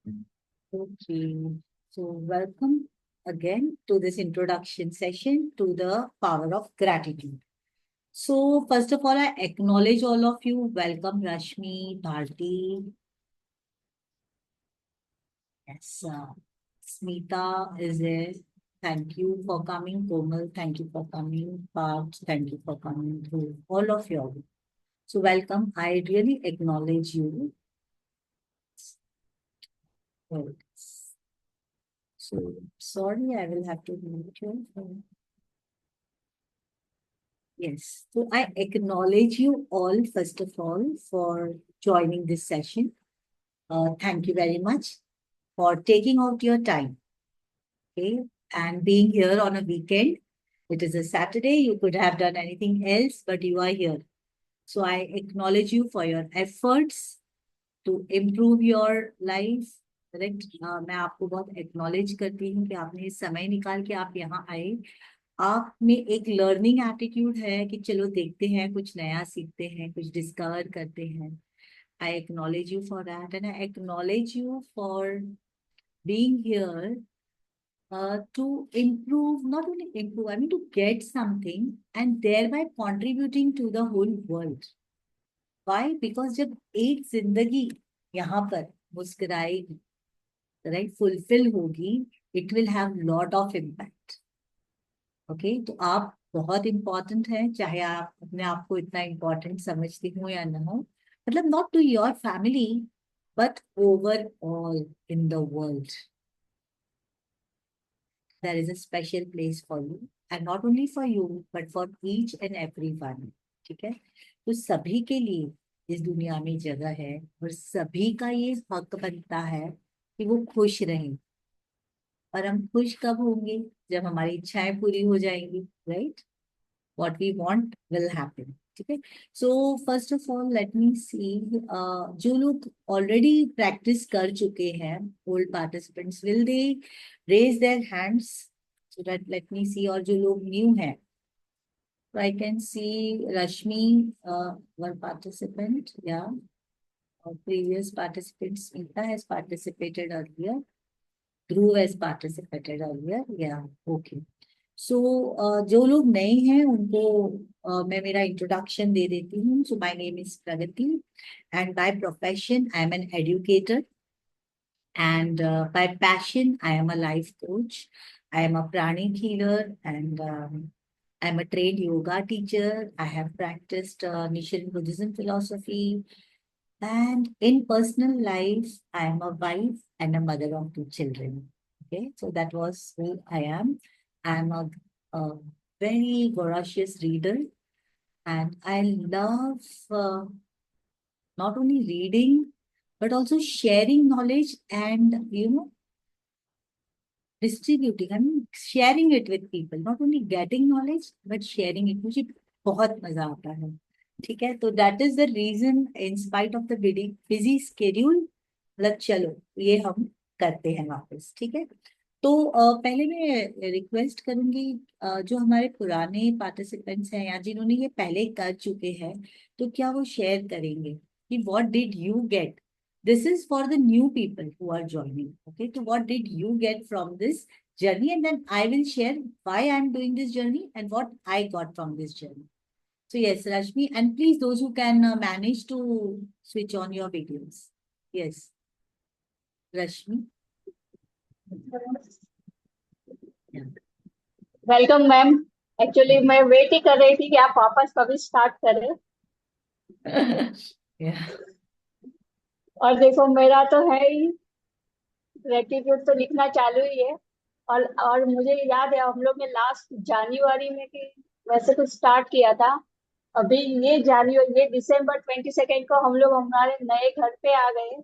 Okay, so welcome again to this introduction session to the power of gratitude. So, first of all, I acknowledge all of you. Welcome, Rashmi, Bharti. Yes, Smita is there. Thank you for coming. Komal, thank you for coming. Parth, thank you for coming through. All of you. So, welcome. I really acknowledge you. Well, so, sorry, I will have to mute you. Yes, so I acknowledge you all, first of all, for joining this session. Thank you very much for taking out your time, okay, and being here on a weekend. It is a Saturday, you could have done anything else, but you are here. So I acknowledge you for your efforts to improve your life. Correct मैं आपको बहुत acknowledge करती हूँ कि आपने समय निकाल के आप यहाँ आए आप में एक लर्निंग एटीट्यूड है कि चलो देखते हैं कुछ नया सीखते हैं कुछ डिस्कवर करते हैं I acknowledge you for that and I acknowledge you for being here to improve, not only improve, I mean to get something and thereby contributing to the whole world. Why? Because जब एक जिंदगी यहाँ पर मुस्कुराएगी, right, fulfil होगी, it will have lot of impact. Okay, तो आप बहुत important हैं, चाहे आप अपने आप को इतना इम्पोर्टेंट समझती हो या ना हो. मतलब not to your family but overall in the world there is a special place for you and not only for you but for each and every one. ठीक है, तो सभी के लिए इस दुनिया में जगह है और सभी का ये हक बनता है कि वो खुश रहें. और हम खुश कब होंगे? जब हमारी इच्छाएं पूरी हो जाएंगी, right. What we want will happen. ठीक है, so first of all let me see जो लोग ऑलरेडी प्रैक्टिस कर चुके हैं, old participants, will they raise their hands so that let me see. और जो लोग न्यू हैं, I can see Rashmi one participant या previous participants. Smita has participated earlier. Dhruv has participated earlier. Yeah, okay. सो जो लोग नए हैं उनको मैं मेरा इंट्रोडक्शन दे देती हूँ. So my name is Pragati and by profession I am an educator and by passion I am a life coach. I am a pranic healer and I'm a trained yoga teacher. I have practiced Nichiren Buddhism philosophy, and in personal life I am a wife and a mother of 2 children. Okay, so that was who I am. I'm a very voracious reader and I love not only reading but also sharing knowledge and distributing. I mean sharing it with people, not only getting knowledge but sharing it. मुझे बहुत मजा आता है. ठीक है, तो that is the reason in spite of the busy schedule, मतलब चलो ये हम करते हैं वापस. ठीक है, तो पहले मैं रिक्वेस्ट करूंगी जो हमारे पुराने पार्टिसिपेंट्स हैं या जिन्होंने ये पहले कर चुके हैं, तो क्या वो शेयर करेंगे कि what did you get. This is for the new people who are joining. Okay, तो what did you get from this journey, and then I will share why I'm doing this journey and what I got from this journey. So yes, Rashmi, and please those who can manage to switch on your videos. Yes, Rashmi. Yeah. Welcome ma'am. Actually मैं wait ही कर रही थी कि आप वापस कभी start करें. Yeah. और देखो मेरा तो है ही, ग्रेटिट्यूड तो लिखना चालू ही है. और मुझे याद है हम लोग ने लास्ट जनवरी में कि वैसे कुछ स्टार्ट किया था. अभी ये दिसंबर 22 को हम लोग हमारे नए घर पे आ गए.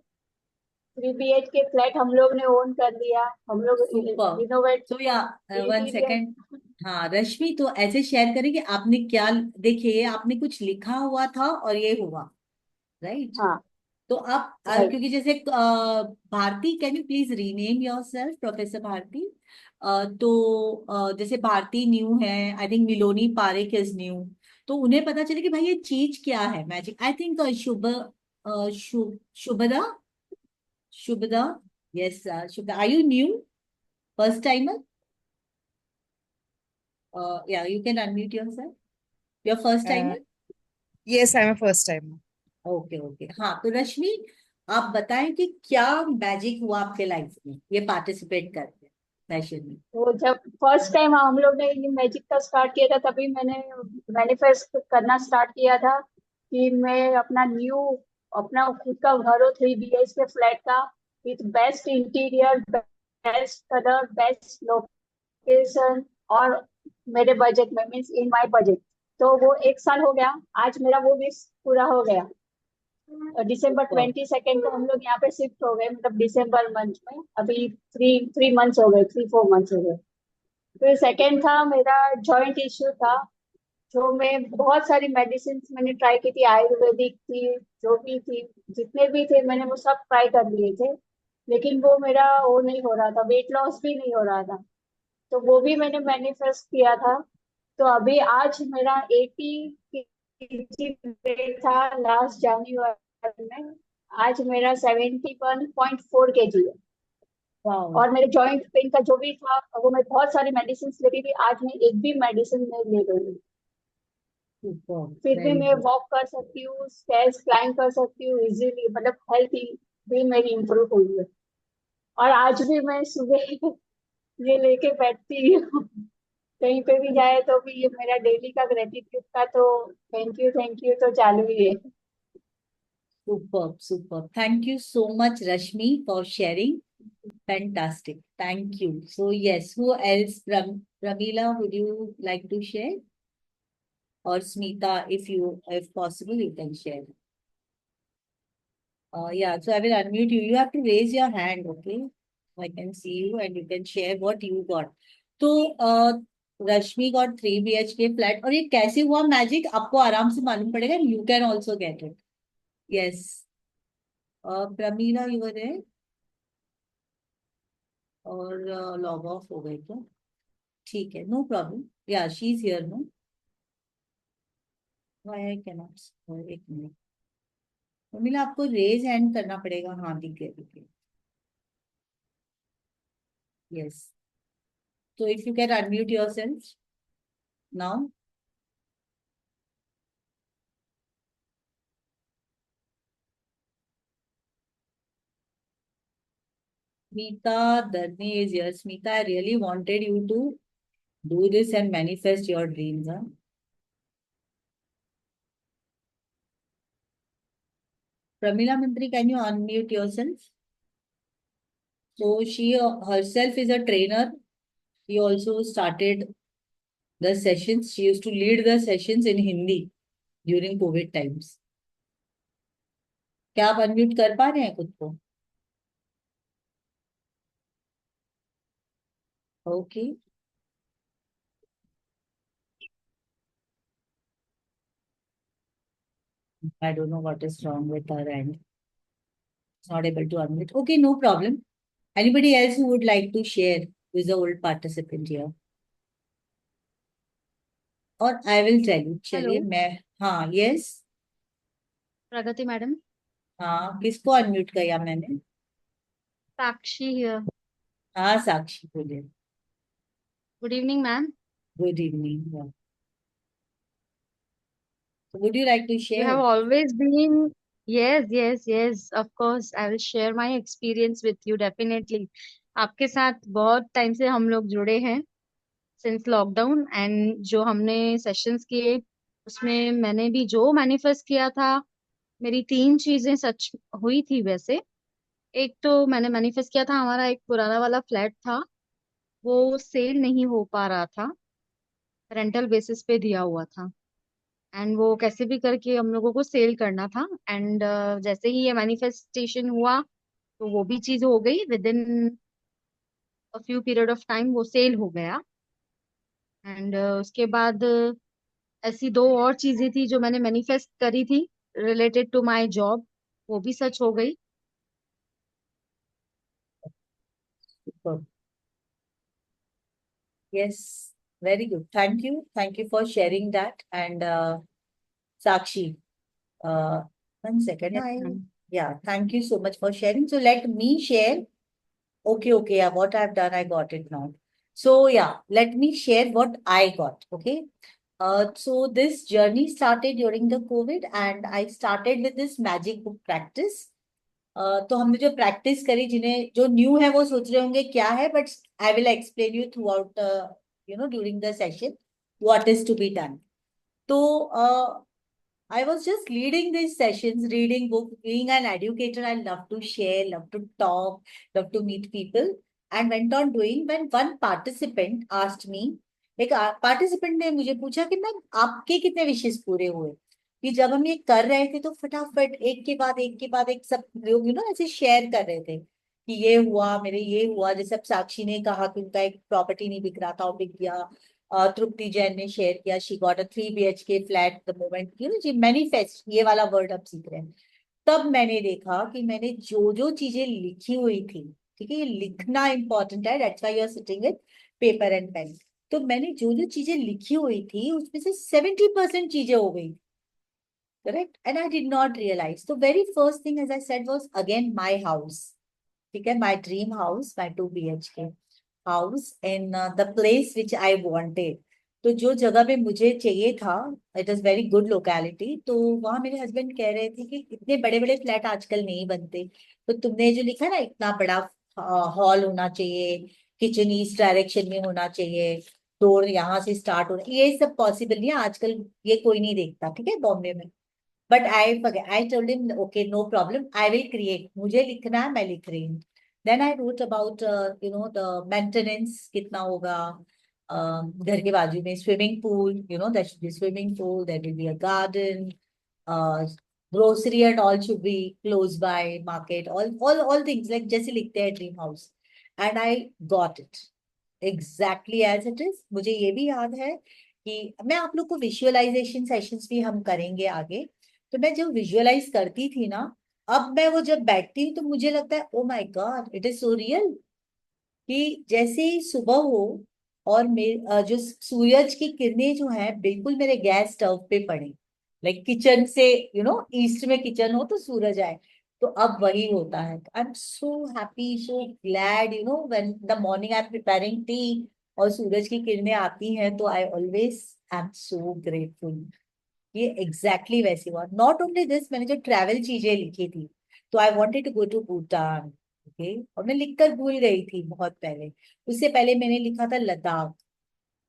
3 BH के फ्लैट हम लोग ने ओन कर लिया. हम लोग सुपर. रिनोवेट तो या वन इंटीरियर. सेकेंड. हाँ रश्मि, तो ऐसे शेयर करें कि आपने क्या, देखिए आपने कुछ लिखा हुआ था और ये हुआ, राइट. हाँ, तो आप राइट. क्योंकि जैसे Bharti, can you please rename yourself professor Bharti. तो जैसे भारती न्यू है, I think Miloni Parekh is new. तो उन्हें पता चले कि भाई ये चीज क्या है, magic. I think Shubhada, Shubhada Yes, Shubha. Are you new? First timer? Yeah, you can unmute yourself. Your first Uh, timer? yes, I'm a first timer. Okay okay, हाँ तो रश्मि, आप बताएं कि क्या मैजिक हुआ आपके लाइफ में ये पार्टिसिपेट करके सेशन में। तो जब फर्स्ट टाइम हम लोग ने ये मैजिक का स्टार्ट किया था, तभी मैंने मैनिफेस्ट करना स्टार्ट किया था कि मैं अपना खुद का घर हो, 3 BHK फ्लैट का, with best interior, best colour, best location, और मेरे बजट में, मीन्स इन माय बजट। तो वो 1 साल हो गया, आज मेरा वो विश पूरा हो गया। दिसंबर Superb. 22 को हम लोग यहाँ पे शिफ्ट हो गए, मतलब दिसंबर मंथ में। अभी थ्री थ्री मंथ्स हो गए, 3-4 मंथ्स हो गए। फिर सेकेंड था मेरा जॉइंट इश्यू था, जो मैं बहुत सारी मेडिसिन मैंने ट्राई की थी, आयुर्वेदिक थी, जो भी थी, जितने भी थे मैंने वो सब ट्राई कर लिए थे, लेकिन वो मेरा वो नहीं हो रहा था, वेट लॉस भी नहीं हो रहा था। तो वो भी मैंने मैनिफेस्ट किया था। तो अभी आज मेरा 80 kg वेट था लास्ट जनवरी में, आज मेरा 71.4 kg है। वाओ, और मेरे जॉइंट पेन का जो भी था, वो मैं बहुत सारी मेडिसिन लेती थी, आज मैं एक भी मेडिसिन नहीं ले रही हूँ। सुपर, फिर भी वेरी मैं गुड। वॉक कर सकती हूँ, स्टेयर्स क्लाइंब कर सकती हूँ इजीली, मतलब हेल्थ भी मेरी इम्प्रूव हुई है। और आज भी मैं सुबह ये लेके बैठती हूँ, कहीं पे भी जाए तो भी ये मेरा डेली का ग्रेटिट्यूड का तो थैंक यू तो चालू ही है। Superb, superb. Thank you so much, Rashmi, for sharing. Fantastic. Thank you. So yes, who else? Pramila, would you like to share? Or Smita, if possible, you can share. Yeah, so I will unmute you. You have to raise your hand, okay? I can see you and you can share what you got. तो रश्मि got 3 BHK flat, और ये कैसे हुआ magic आपको आराम से मालूम पड़ेगा, you can also get it. Yes, Pramila you were there, और लॉग ऑफ हो गए क्या? ठीक है, नो प्रॉब्लम, या she is here no, why I can not, एक मिनट प्रमीला, आपको रेज हैंड करना पड़ेगा। हाँ दिख गया, दिख गया। Yes, so if you can unmute yourself now. Smita Dharmi is here. Smita, I really wanted you to do this and manifest your dreams. Huh? Pramila Mantri, can you unmute yourself? So she herself is a trainer. She also started the sessions. She used to lead the sessions in Hindi during COVID times. क्या आप unmute कर पा रहे हैं खुद को? Okay, I don't know what is wrong with her and it's not able to unmute. Okay, no problem. Anybody else who would like to share who is the old participant here? और I will tell you, hello, चलिए मैं, हाँ yes, प्रगति madam. हाँ किसको unmute किया मैंने? Sakshi here. हाँ साक्षी बोले। Good evening ma'am. Good evening, would you like to You share? have always been, yes, of course I will share my experience with you definitely। आपके साथ बहुत टाइम से हम लोग जुड़े हैं, सिंस लॉकडाउन, एंड जो हमने सेशंस किए उसमें मैंने भी जो मैनिफेस्ट किया था, मेरी 3 चीजें सच हुई थी वैसे। एक तो मैंने मैनिफेस्ट किया था, हमारा एक पुराना वाला फ्लैट था, वो सेल नहीं हो पा रहा था, रेंटल बेसिस पे दिया हुआ था, एंड वो कैसे भी करके हम लोगों को सेल करना था। एंड जैसे ही ये मैनिफेस्टेशन हुआ, तो वो भी चीज हो गई, with in a few period of time वो सेल हो गया। एंड उसके बाद ऐसी 2 और चीजें थी जो मैंने मैनिफेस्ट करी थी, रिलेटेड टू माय जॉब, वो भी सच हो गई। Yes, very good, thank you for sharing that and Sakshi, one second, yes I, ma'am. yeah, thank you so much for sharing. So let me share Okay, yeah, what I've done, I got it now. So yeah, let me share what I got. Okay. So this journey started during the COVID, and I started with this magic book practice. तो हमने जो practice करी, जिन्हें जो new है वो सोच रहे होंगे क्या है, but I will explain you throughout during the session what is to be done. तो I was just leading these sessions, reading book, being an educator. I love to share, love to talk, love to meet people, and went on doing. When one participant asked me, एक participant ने मुझे पूछा कि ma'am आपके कितने विशेष पूरे हुए. कि जब हम ये कर रहे थे तो फटाफट एक के बाद एक सब लोग ऐसे शेयर कर रहे थे कि ये हुआ, मेरे ये हुआ. जैसे अब साक्षी ने कहा कि उनका एक प्रॉपर्टी नहीं बिक रहा था और बिक गया. तृप्ति जैन ने शेयर किया, she got a 3 BHK flat the moment जी मैनिफेस्ट, ये वाला वर्ड अब सीख रहे हैं. तब मैंने देखा कि मैंने जो जो चीजें लिखी हुई थी, ठीक है, ये लिखना इंपॉर्टेंट है, that's why you are sitting with paper and pen. तो मैंने जो जो चीजें लिखी हुई थी उसमें से 70% चीजें हो गई. Correct. And I did not realise. तो very first thing as I said was again my house. ठीक है, my dream house, my 2 BHK house in the place which I wanted. तो जो जगह पे मुझे चाहिए था, it is very good locality. तो वहां मेरे हस्बैंड कह रहे थे कि इतने बड़े बड़े फ्लैट आजकल नहीं बनते, तो तुमने जो लिखा ना इतना बड़ा हॉल होना चाहिए, किचन ईस्ट डायरेक्शन में होना चाहिए, डोर यहाँ से स्टार्ट होना, ये सब पॉसिबल नहीं है आजकल, ये कोई नहीं देखता, ठीक है, बॉम्बे में. But I told him okay no problem, I will create, मुझे लिखना है, मैं लिख रही हूँ. Then I wrote about the maintenance कितना होगा. घर के बाजू में swimming pool, that should be swimming pool, there will be a garden, grocery and all should be close by market, all things like जैसे लिखते हैं dream house. And I got it exactly as it is. मुझे ये भी याद है कि मैं आप लोग को विजुअलाइजेशन सेशंस भी हम करेंगे आगे. तो मैं जब विजुअलाइज करती थी ना, अब मैं वो जब बैठती हूँ तो मुझे लगता है oh my God it is so real. कि जैसे ही सुबह हो और जो सूरज की किरणें जो है बिल्कुल मेरे गैस स्टव पे पड़े, लाइक किचन से ईस्ट में किचन हो तो सूरज आए. तो अब वही होता है. I am so happy, so glad, when the morning I am preparing T और सूरज की किरणें आती हैं, तो I always I am so grateful. ये एग्जैक्टली वैसे हुआ. नॉट ओनली दिस, मैंने जो ट्रैवल चीजें लिखी थी, तो I wanted to go to Bhutan. Okay, और मैं लिखकर भूल गई थी बहुत पहले. उससे पहले मैंने लिखा था लद्दाख.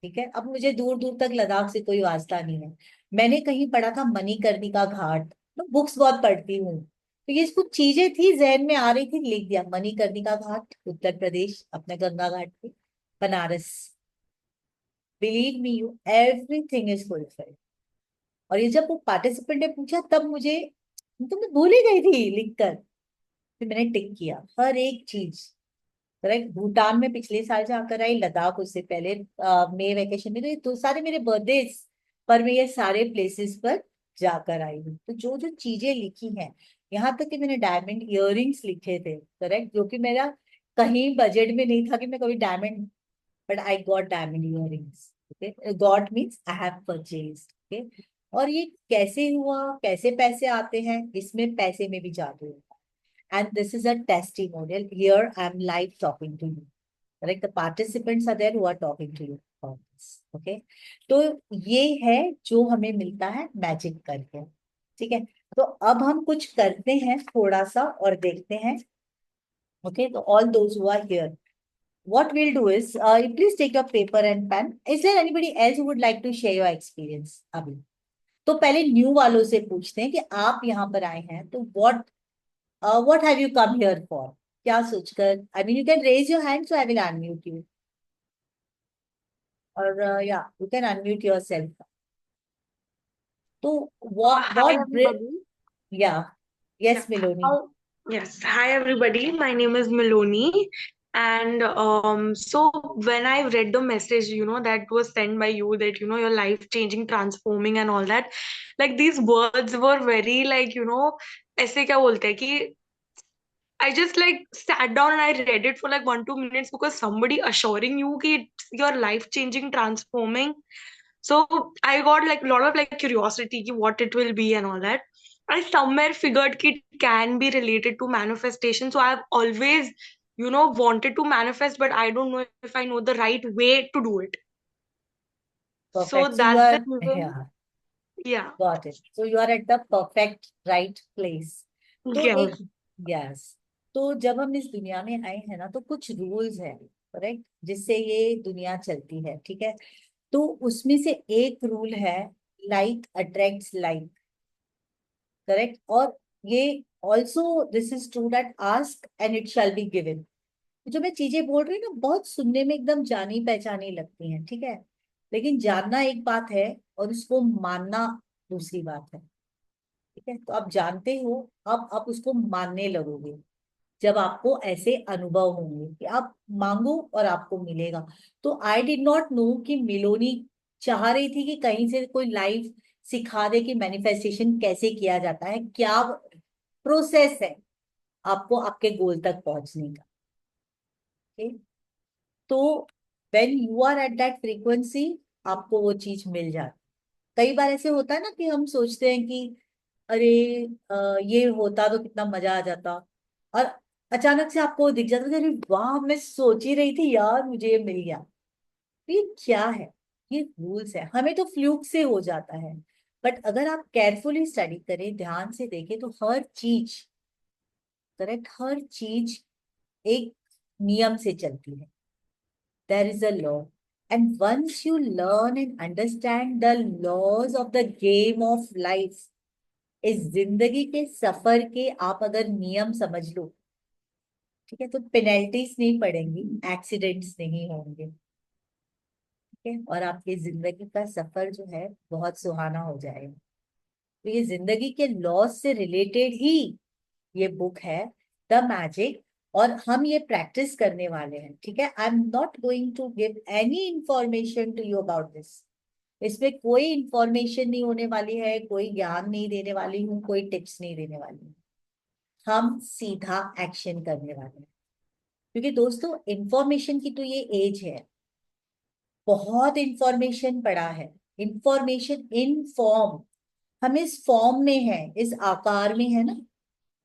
ठीक है, अब मुझे दूर दूर तक लद्दाख से कोई वास्ता नहीं है. मैंने कहीं पढ़ा था मणिकर्णिका घाट. बुक्स बहुत पढ़ती हूँ, तो ये कुछ चीजें थी जहन में आ रही थी, लिख दिया मणिकर्णिका घाट, उत्तर प्रदेश, अपने गंगा घाट पे, Banaras. Believe me you, everything is fulfilled. और ये जब वो पार्टिसिपेंट ने पूछा तब मुझे, तो मैं भूल ही गई थी लिखकर. फिर मैंने टिक किया हर एक चीज. करेक्ट. भूटान में पिछले साल जाकर आई, लद्दाख उससे पहले मई वेकेशन में. तो ये तो सारे मेरे बर्थडे पर मैं ये सारे प्लेसेस पर जाकर आई हूँ. तो जो जो चीजें लिखी हैं, यहाँ तक कि मैंने डायमंड इयररिंग्स लिखे थे. करेक्ट, जो कि मेरा कहीं बजट में नहीं था कि मैं कभी diamond, but I got diamond earrings. Okay, got means I have purchased. Okay. और ये कैसे हुआ, कैसे पैसे आते हैं, इसमें पैसे में भी जादू है. And this is a testimonial. Here I am live talking to you. Correct? The participants are there who are talking to you about this. Okay? तो ये है जो हमें मिलता है मैजिक करके. ठीक है, तो अब हम कुछ करते हैं थोड़ा सा और देखते हैं. Okay, so all those who are here, what we'll do is, please take your paper and pen. Is there anybody else who would like to share your experience? अभी तो पहले न्यू वालों से पूछते हैं कि आप यहाँ पर आए हैं तो what have you come here for? क्या सोचकर? I mean, you can raise your hand, so I will unmute you. Or yeah, you can unmute yourself. So Hi everybody. yeah, yes, Miloni. Oh, yes. Hi everybody. My name is Miloni. And so when I read the message, that was sent by you, that your life changing, transforming and all that, like these words were very like, ऐसे क्या बोलते हैं कि I just like sat down and I read it for like 1-2 minutes because somebody assuring you कि it's your life changing, transforming. So I got like a lot of like curiosity ki what it will be and all that. I somewhere figured ki it can be related to manifestation. So I've always wanted to manifest, but I don't know if I know the right way to do it. So Perfect. So you that's the are, reason. yeah, Yeah. got it. So you are at the perfect right place. तो Yeah. एक, yes, तो जब हम इस दुनिया में आए हैं ना, तो कुछ रूल्स है, करेक्ट, जिससे ये दुनिया चलती है, ठीक है। तो उसमें से एक रूल है, लाइक अट्रैक्ट्स लाइक, करेक्ट। और ये also this is true that ask and it shall be given. जो मैं चीजें बोल रही हूँ ना, बहुत सुनने में एकदम जानी पहचानी लगती हैं, ठीक है, लेकिन जानना एक बात है और उसको मानना दूसरी बात है, ठीक है। तो आप जानते हो, अब आप उसको मानने लगोगे जब आपको ऐसे अनुभव होंगे कि आप मांगो और आपको मिलेगा। तो आई डिड नॉट नो कि मिलोनी चाह रही थी कि कहीं से कोई लाइव सिखा दे कि मैनिफेस्टेशन कैसे किया जाता है, क्या प्रोसेस है आपको आपके गोल तक पहुंचने का, okay? तो when you are at that frequency, आपको वो चीज मिल जाती। कई बार ऐसे होता है ना कि हम सोचते हैं कि अरे ये होता तो कितना मजा आ जाता, और अचानक से आपको दिख जाता है कि अरे वाह, मैं सोच ही रही थी यार, मुझे ये मिल गया। तो ये क्या है? ये रूल्स है, हमें तो फ्लूक से हो जाता है, बट अगर आप केयरफुली स्टडी करें, ध्यान से देखें, तो हर चीज, करेक्ट, हर चीज एक नियम से चलती है। There is a law, and once you learn and understand the laws of the game of life, इस जिंदगी के सफर के आप अगर नियम समझ लो, ठीक है, तो पेनल्टीज नहीं पड़ेंगी, एक्सीडेंट्स नहीं होंगे, ठीक है, और आपकी जिंदगी का सफर जो है बहुत सुहाना हो जाएगा। तो ये जिंदगी के लॉज से रिलेटेड ही ये बुक है, द मैजिक, और हम ये प्रैक्टिस करने वाले हैं, ठीक है। I am not going to give any information to you about this. इसमें कोई इंफॉर्मेशन नहीं होने वाली है, कोई ज्ञान नहीं देने वाली हूँ, कोई टिप्स नहीं देने वाली हूँ। हम सीधा एक्शन करने वाले हैं, क्योंकि दोस्तों इंफॉर्मेशन की तो ये एज है, बहुत इंफॉर्मेशन पड़ा है, इंफॉर्मेशन इन फॉर्म, हम इस फॉर्म में है, इस आकार में है ना,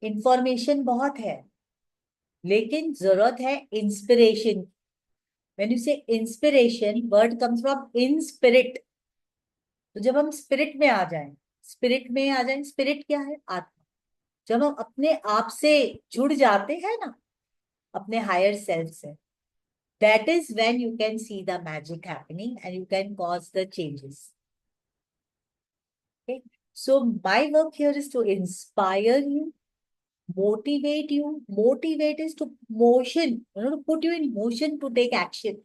इंफॉर्मेशन बहुत है, लेकिन जरूरत है इंस्पिरेशन। व्हेन यू से inspiration, word comes from in spirit. तो जब हम स्पिरिट में आ जाएं, स्पिरिट में आ जाएं, स्पिरिट क्या है? आत्मा। जब हम अपने आप से जुड़ जाते हैं ना, अपने हायर सेल्फ से, that is when you can see the magic happening and you can cause the changes. Okay, so my work here is to inspire you, motivate you. Motivate is to motion, to put you in motion to take action.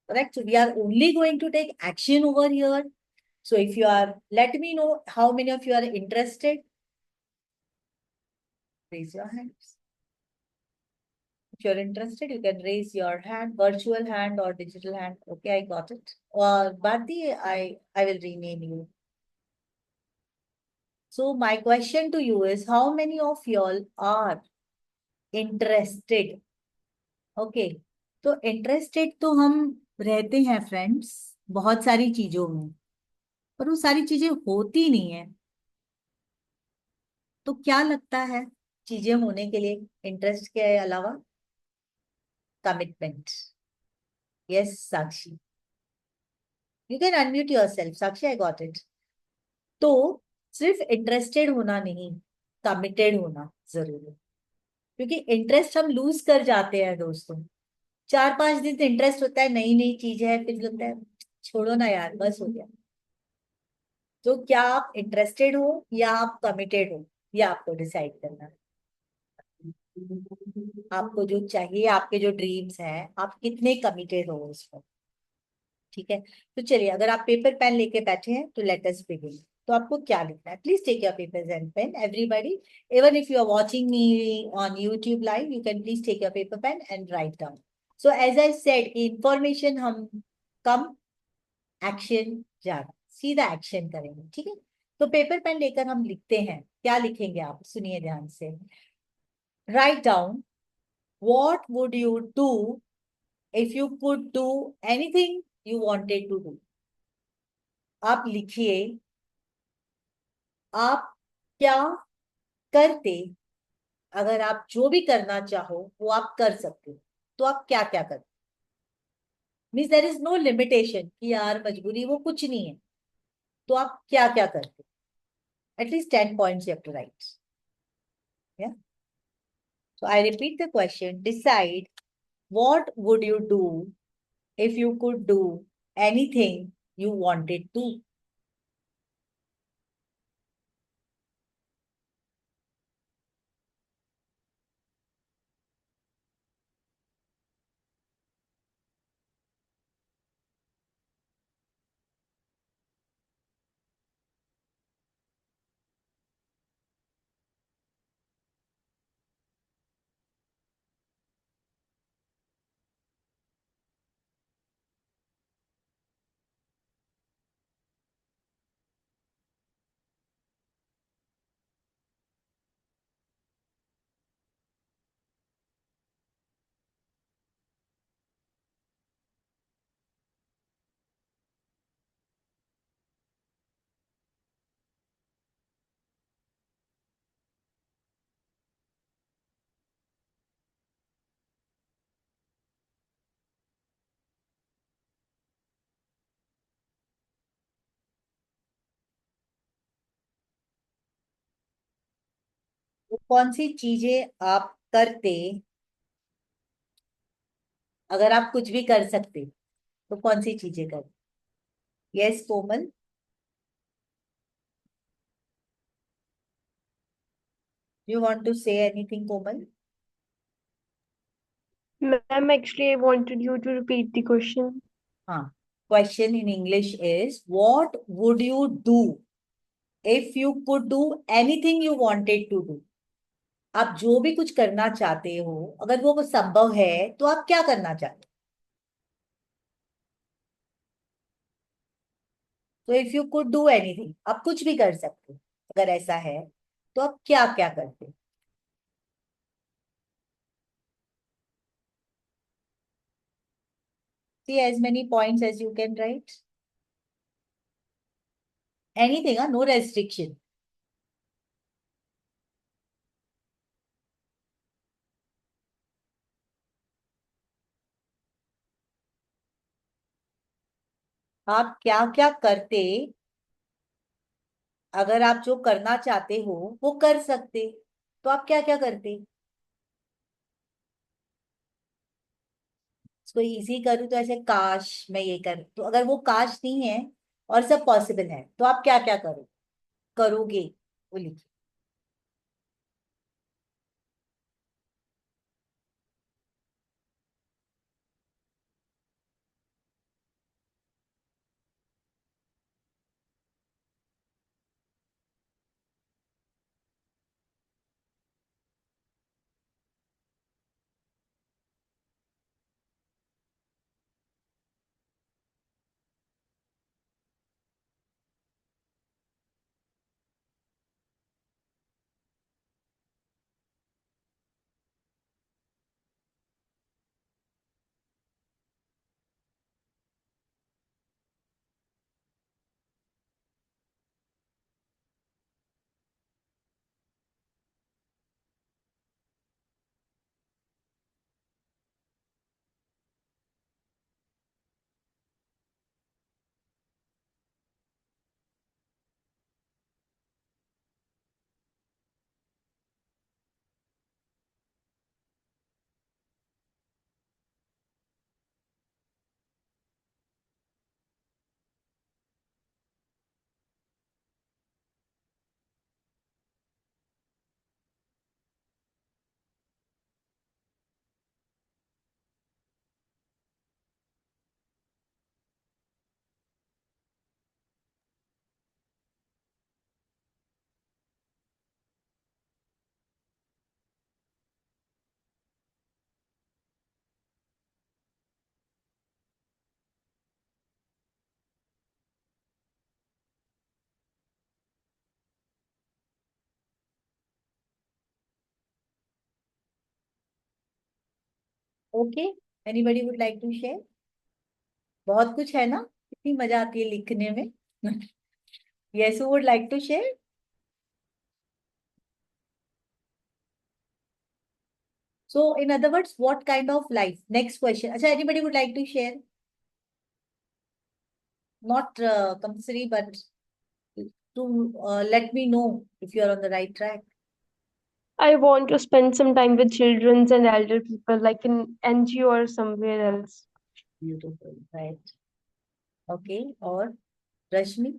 Correct? So we are only going to take action over here. So if you are, let me know how many of you are interested. Raise your hands. If you're interested, you can raise your hand, virtual hand or digital hand. Okay, I got it. Bharti, I will rename you. So my question to you is, how many of y'all are interested? Okay, तो interested तो हम रहते हैं friends बहुत सारी चीजों में, पर वो सारी चीजें होती नहीं है। तो क्या लगता है चीजें होने के लिए इंटरेस्ट के अलावा? Commitment. Yes Sakshi, you can unmute yourself. Sakshi, I got it. तो सिर्फ इंटरेस्टेड होना नहीं, कमिटेड होना जरूरी है, क्योंकि इंटरेस्ट हम लूज कर जाते हैं दोस्तों। 4-5 दिन इंटरेस्ट होता है, नई नई चीज है, फिर लगता है छोड़ो ना यार, बस हो गया। तो क्या आप इंटरेस्टेड हो या आप कमिटेड हो, ये आपको डिसाइड करना है। आपको जो चाहिए, आपके जो ड्रीम्स हैं, आप कितने कमिटेड हो उस पर, ठीक है। तो चलिए, अगर आप पेपर पेन लेके बैठे हैं तो लेट अस बिगिन। तो आपको क्या लिखना है? Please take your papers and pen, everybody. Even if you are watching me on YouTube live, you can please take your paper pen and write down. So as I said कि information हम कम, action ज्यादा, सीधा action करेंगे, ठीक है। तो paper pen लेकर हम लिखते हैं। क्या लिखेंगे आप? सुनिए ध्यान से। Write down, what would you do if you could do anything you wanted to do. आप लिखिए, आप क्या करते अगर आप जो भी करना चाहो वो आप कर सकते हो, तो आप क्या क्या करते? Means there is no limitation कि यार मजबूरी वो कुछ नहीं है, तो आप क्या क्या करते? At least 10 points you have to write. Yeah so I repeat the question, decide what would you do if you could do anything you wanted to? वो कौन सी चीजें आप करते अगर आप कुछ भी कर सकते, तो कौन सी चीजें करते? Yes Komal, you want to say anything Komal? Ma'am, actually, I wanted you to repeat the question. हाँ, question in English is what would you do if you could do anything you wanted to do? आप जो भी कुछ करना चाहते हो, अगर वो संभव है, तो आप क्या करना चाहते? तो if you could do anything, आप कुछ भी कर सकते हो, अगर ऐसा है तो आप क्या क्या करते? See as many points as you can write. Anything, no restriction. आप क्या क्या करते अगर आप जो करना चाहते हो वो कर सकते, तो आप क्या क्या करते? इसको इजी करूँ तो ऐसे, काश मैं ये कर, तो अगर वो काश नहीं है और सब पॉसिबल है, तो आप क्या क्या करोगे, वो लिखिए। Okay, anybody would like to share? बहुत कुछ है ना, कितनी मजा आती है लिखने में। Yes, would like to share? So in other words, what kind of life? Next question. Acha, anybody would like to share? Not compulsory, but to let me know if you are on the right track. I want to spend some time with children and elder people, like in NGO or somewhere else. Beautiful, right? Okay, or Rashmi?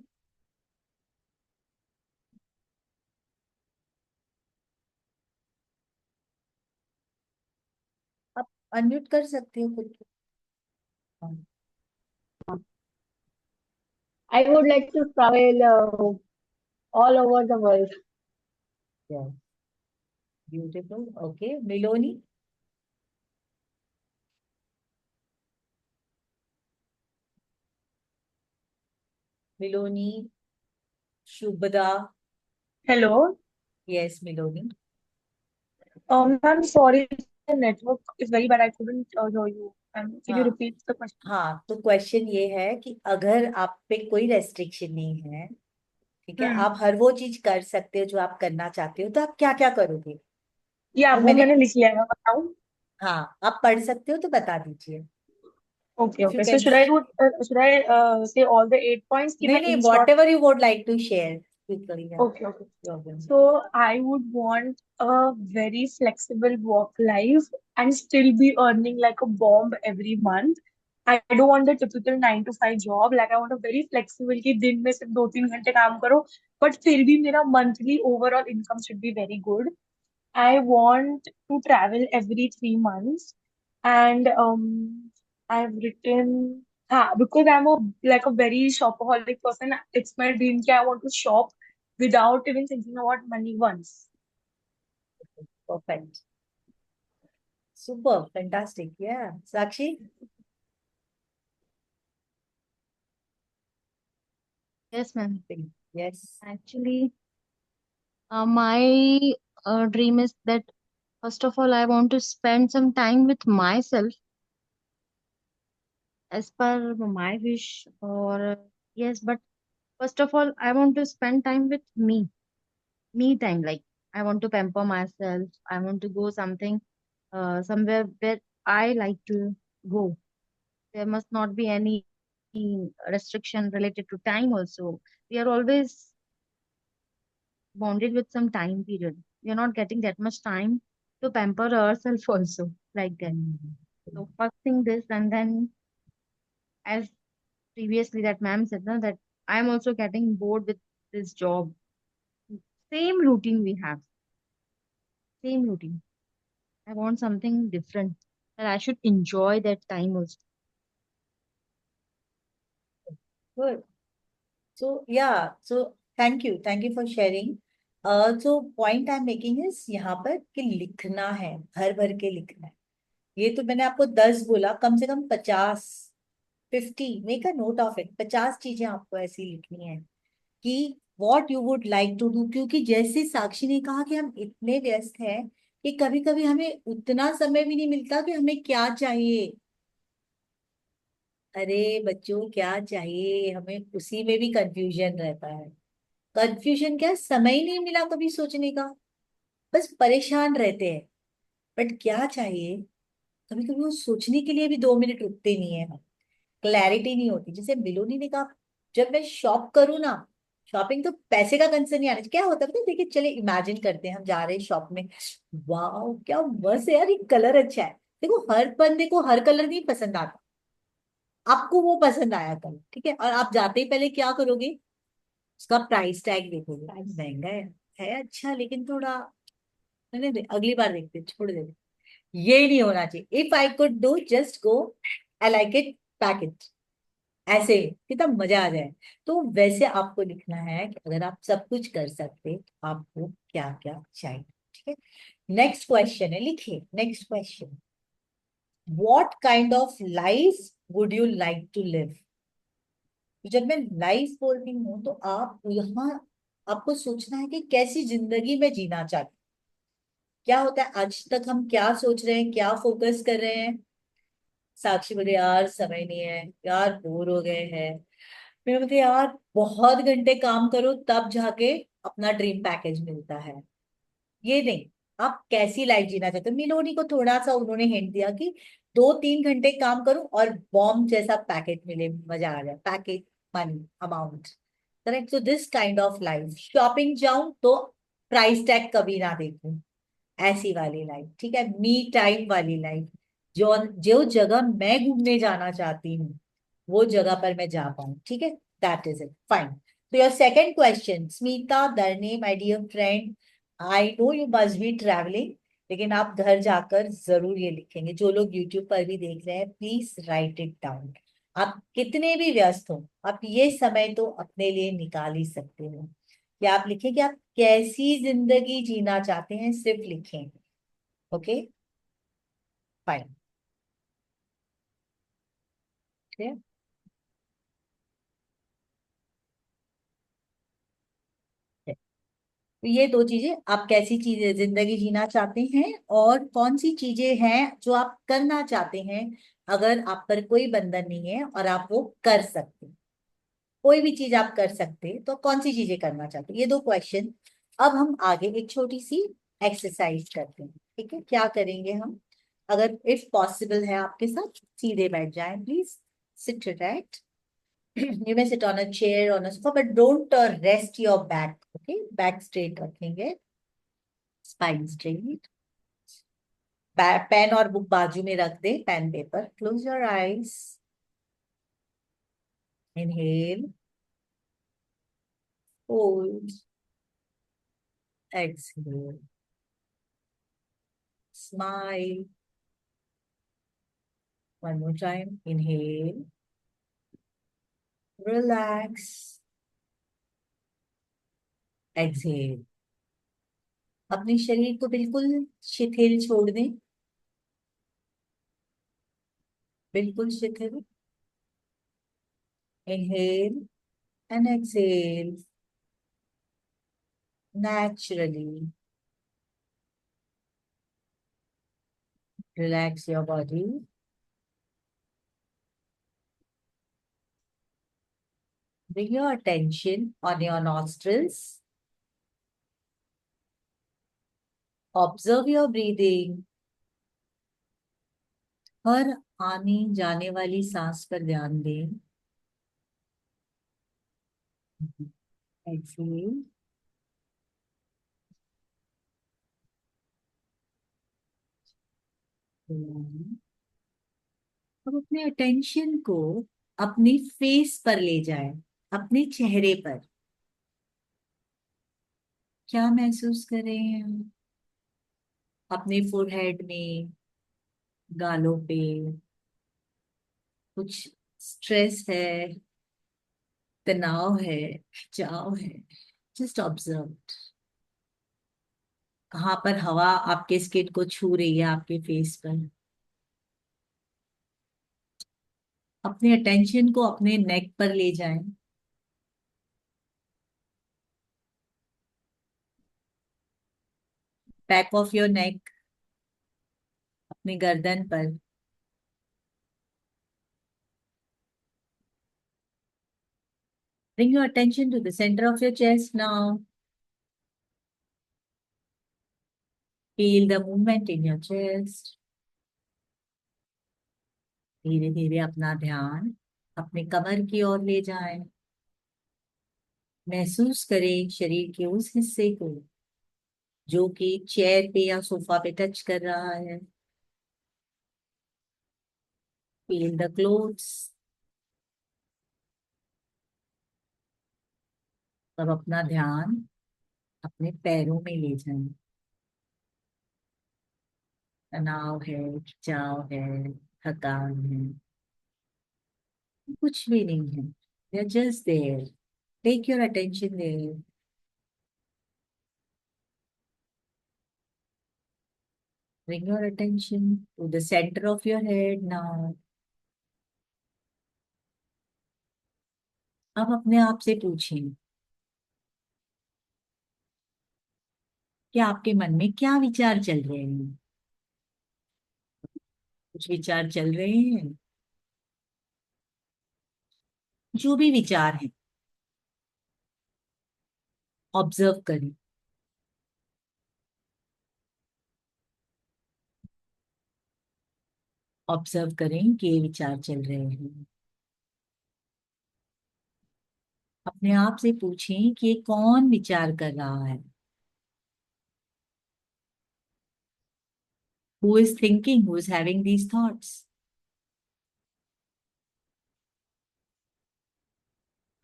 आप unmute कर सकते हो खुद को। हाँ, I would like to travel all over the world. yeah, beautiful. Okay, Miloni? Miloni, Shubhda? Hello. Yes, Miloni. I'm sorry, the network is very bad. I couldn't hear you. Can you हाँ repeat the question? हाँ, तो question ये है कि अगर आप पे कोई रेस्ट्रिक्शन नहीं है, ठीक है, आप हर वो चीज कर सकते हो जो आप करना चाहते हो, तो आप क्या क्या करोगे? या वो वो मैंने, मैंने लिख लिया है, मैं बताऊं? हाँ, आप पढ़ सकते हो तो बता दीजिए। Okay, if you okay. So can, should I say all the 8 points कि नहीं मैं नहीं, in what short? Ever you would like to share quickly, हाँ, Okay, okay. Problem. So I would want a very flexible work life and still be earning like a bomb every month. I don't want the typical 9 to 5 job. Like I want a very flexible कि दिन में सिर्फ 2-3 घंटे काम करो, but फिर भी मेरा monthly overall income should be very good. I want to travel every 3 months, and I've written, because I'm a very shopaholic person. It's my dream that I want to shop without even thinking about money once. Perfect, super, fantastic, या साक्षी? Yes, ma'am. Yes, Actually, my dream is that first of all, I want to spend some time with myself as per my wish. Or yes, but first of all, I want to spend time with me time. Like I want to pamper myself. I want to go somewhere where I like to go. There must not be any restriction related to time also. We are always bonded with some time period. We are not getting that much time to pamper ourselves also like that. So first thing this, and then as previously that ma'am said na, that I am also getting bored with this job. Same routine we have, same routine. I want something different, that I should enjoy that time also. Good. So yeah, so thank you for sharing. So point I am making is यहाँ पर कि लिखना है, भर भर के लिखना है। ये तो मैंने आपको 10 बोला, कम से कम 50, 50, make a note of it, 50 चीजें आपको ऐसी लिखनी है कि what you would like to do. क्योंकि जैसे साक्षी ने कहा कि हम इतने व्यस्त हैं कि कभी कभी हमें उतना समय भी नहीं मिलता कि हमें क्या चाहिए। अरे बच्चों, क्या चाहिए हमें, उसी में भी कंफ्यूजन रहता है। कंफ्यूजन क्या, समय ही नहीं मिला कभी सोचने का, बस परेशान रहते हैं। बट क्या चाहिए, कभी कभी वो सोचने के लिए भी 2 मिनट रुकते नहीं है हम, क्लैरिटी नहीं होती। जैसे मिलोनी ने कहा, जब मैं शॉप करूँ ना, शॉपिंग तो पैसे का कंसर्न नहीं आना चाहिए। क्या होता है पता है, देखिए चले इमेजिन करते हैं हम जा रहे हैं शॉप में, वाह क्या मस्त है यार, ये कलर अच्छा है। देखो हर बंदे को हर कलर नहीं पसंद आता, आपको वो पसंद आया कलर, ठीक है, और आप जाते ही पहले क्या करोगे, उसका प्राइस टैग देखोगे, महंगा है अच्छा लेकिन थोड़ा, नहीं नहीं, अगली बार देखते, छोड़ देते। ये नहीं होना चाहिए। If I could do just go, I like it, pack it, ऐसे कितना मजा आ जाए। तो वैसे आपको लिखना है कि अगर आप सब कुछ कर सकते तो आपको क्या क्या चाहिए, ठीक है। नेक्स्ट क्वेश्चन है, लिखिए next question, what kind of life would you like to live. जब मैं लाइफ बोलती हूँ तो आप यहाँ, आपको सोचना है कि कैसी जिंदगी में जीना चाहते। क्या होता है आज तक हम क्या सोच रहे हैं, क्या फोकस कर रहे हैं। साक्षी बोले यार समय नहीं है, यार बोर हो गए हैं। मैं बोलती यार बहुत घंटे काम करो तब जाके अपना ड्रीम पैकेज मिलता है। ये नहीं, आप कैसी लाइफ जीना चाहते हो। मिलोनी को थोड़ा सा उन्होंने हिंट दिया कि 2-3 घंटे काम करूं और बॉम्ब जैसा पैकेट मिले, मजा आ जाए, packet money amount. Correct. So this kind of life. Shopping जाऊं तो प्राइस टैग कभी ना देखूं, ऐसी वाली लाइफ। ठीक है। मी टाइम वाली लाइफ। जो जो जगह मैं घूमने जाना चाहती हूँ वो जगह पर मैं जा पाऊँ। ठीक है। That is it. फाइन। तो your second question, Smita Dharani my dear friend, I know you must be travelling, लेकिन आप घर जाकर जरूर ये लिखेंगे। जो लोग यूट्यूब पर भी देख रहे हैं, प्लीज राइट इट डाउन। आप कितने भी व्यस्त हो, आप ये समय तो अपने लिए निकाल ही सकते हो कि आप लिखें कि आप कैसी जिंदगी जीना चाहते हैं, सिर्फ लिखें। ओके। फाइन। तो ये दो चीजें, आप कैसी चीजें जिंदगी जीना चाहते हैं और कौन सी चीजें हैं जो आप करना चाहते हैं, अगर आप पर कोई बंधन नहीं है और आप वो कर सकते हैं। कोई भी चीज आप कर सकते हैं, तो कौन सी चीजें करना चाहते हैं, ये दो क्वेश्चन। अब हम आगे एक छोटी सी एक्सरसाइज करते हैं। ठीक है। क्या करेंगे हम, अगर इफ पॉसिबल है आपके साथ, सीधे बैठ जाएं please. Sit right. You may sit on a chair, on a sofa, but don't rest your back. Okay, back straight रखेंगे, spine straight. पेन और बुक बाजू में रख दे, pen paper. Close your eyes. Inhale, hold, exhale, smile. One more time. Inhale, relax, exhale. अपने शरीर को बिल्कुल शिथिल छोड़ दें, बिल्कुल शिथिल। Inhale and exhale naturally. Relax your body. Bring your attention on your nostrils. Observe your breathing. हर आने जाने वाली सांस पर ध्यान दें। Exhale. अब अपने अटेंशन को अपने फेस पर ले जाएं, अपने चेहरे पर। क्या महसूस कर रहे हैं हम? अपने फोरहेड में, गालों पे कुछ स्ट्रेस है, तनाव है, खिंचाव है? जस्ट ऑब्जर्व कहाँ पर हवा आपके स्किन को छू रही है, आपके फेस पर। अपने अटेंशन को अपने नेक पर ले जाएं। बैक ऑफ योर नेक, अपने गर्दन पर। Bring your attention to the center of your chest now. Feel the movement in your chest. धीरे धीरे अपना ध्यान अपने कमर की ओर ले जाएं। महसूस करें शरीर के उस हिस्से को जो कि चेयर पे या सोफा पे टच कर रहा है। Feel the clothes. अब अपना ध्यान अपने पैरों में ले जाएं। तनाव है, खिंचाव है, थकान है, कुछ भी नहीं है। They're just there. Take your attention there. Bring your attention to the center of your head now. अब अपने आप से पूछें कि आपके मन में क्या विचार चल रहे हैं। कुछ विचार चल रहे हैं? जो भी विचार है, ऑब्जर्व करें। ऑब्जर्व करें कि ये विचार चल रहे हैं। अपने आप से पूछें कि ये कौन विचार कर रहा है। Who is thinking? Who is having these thoughts?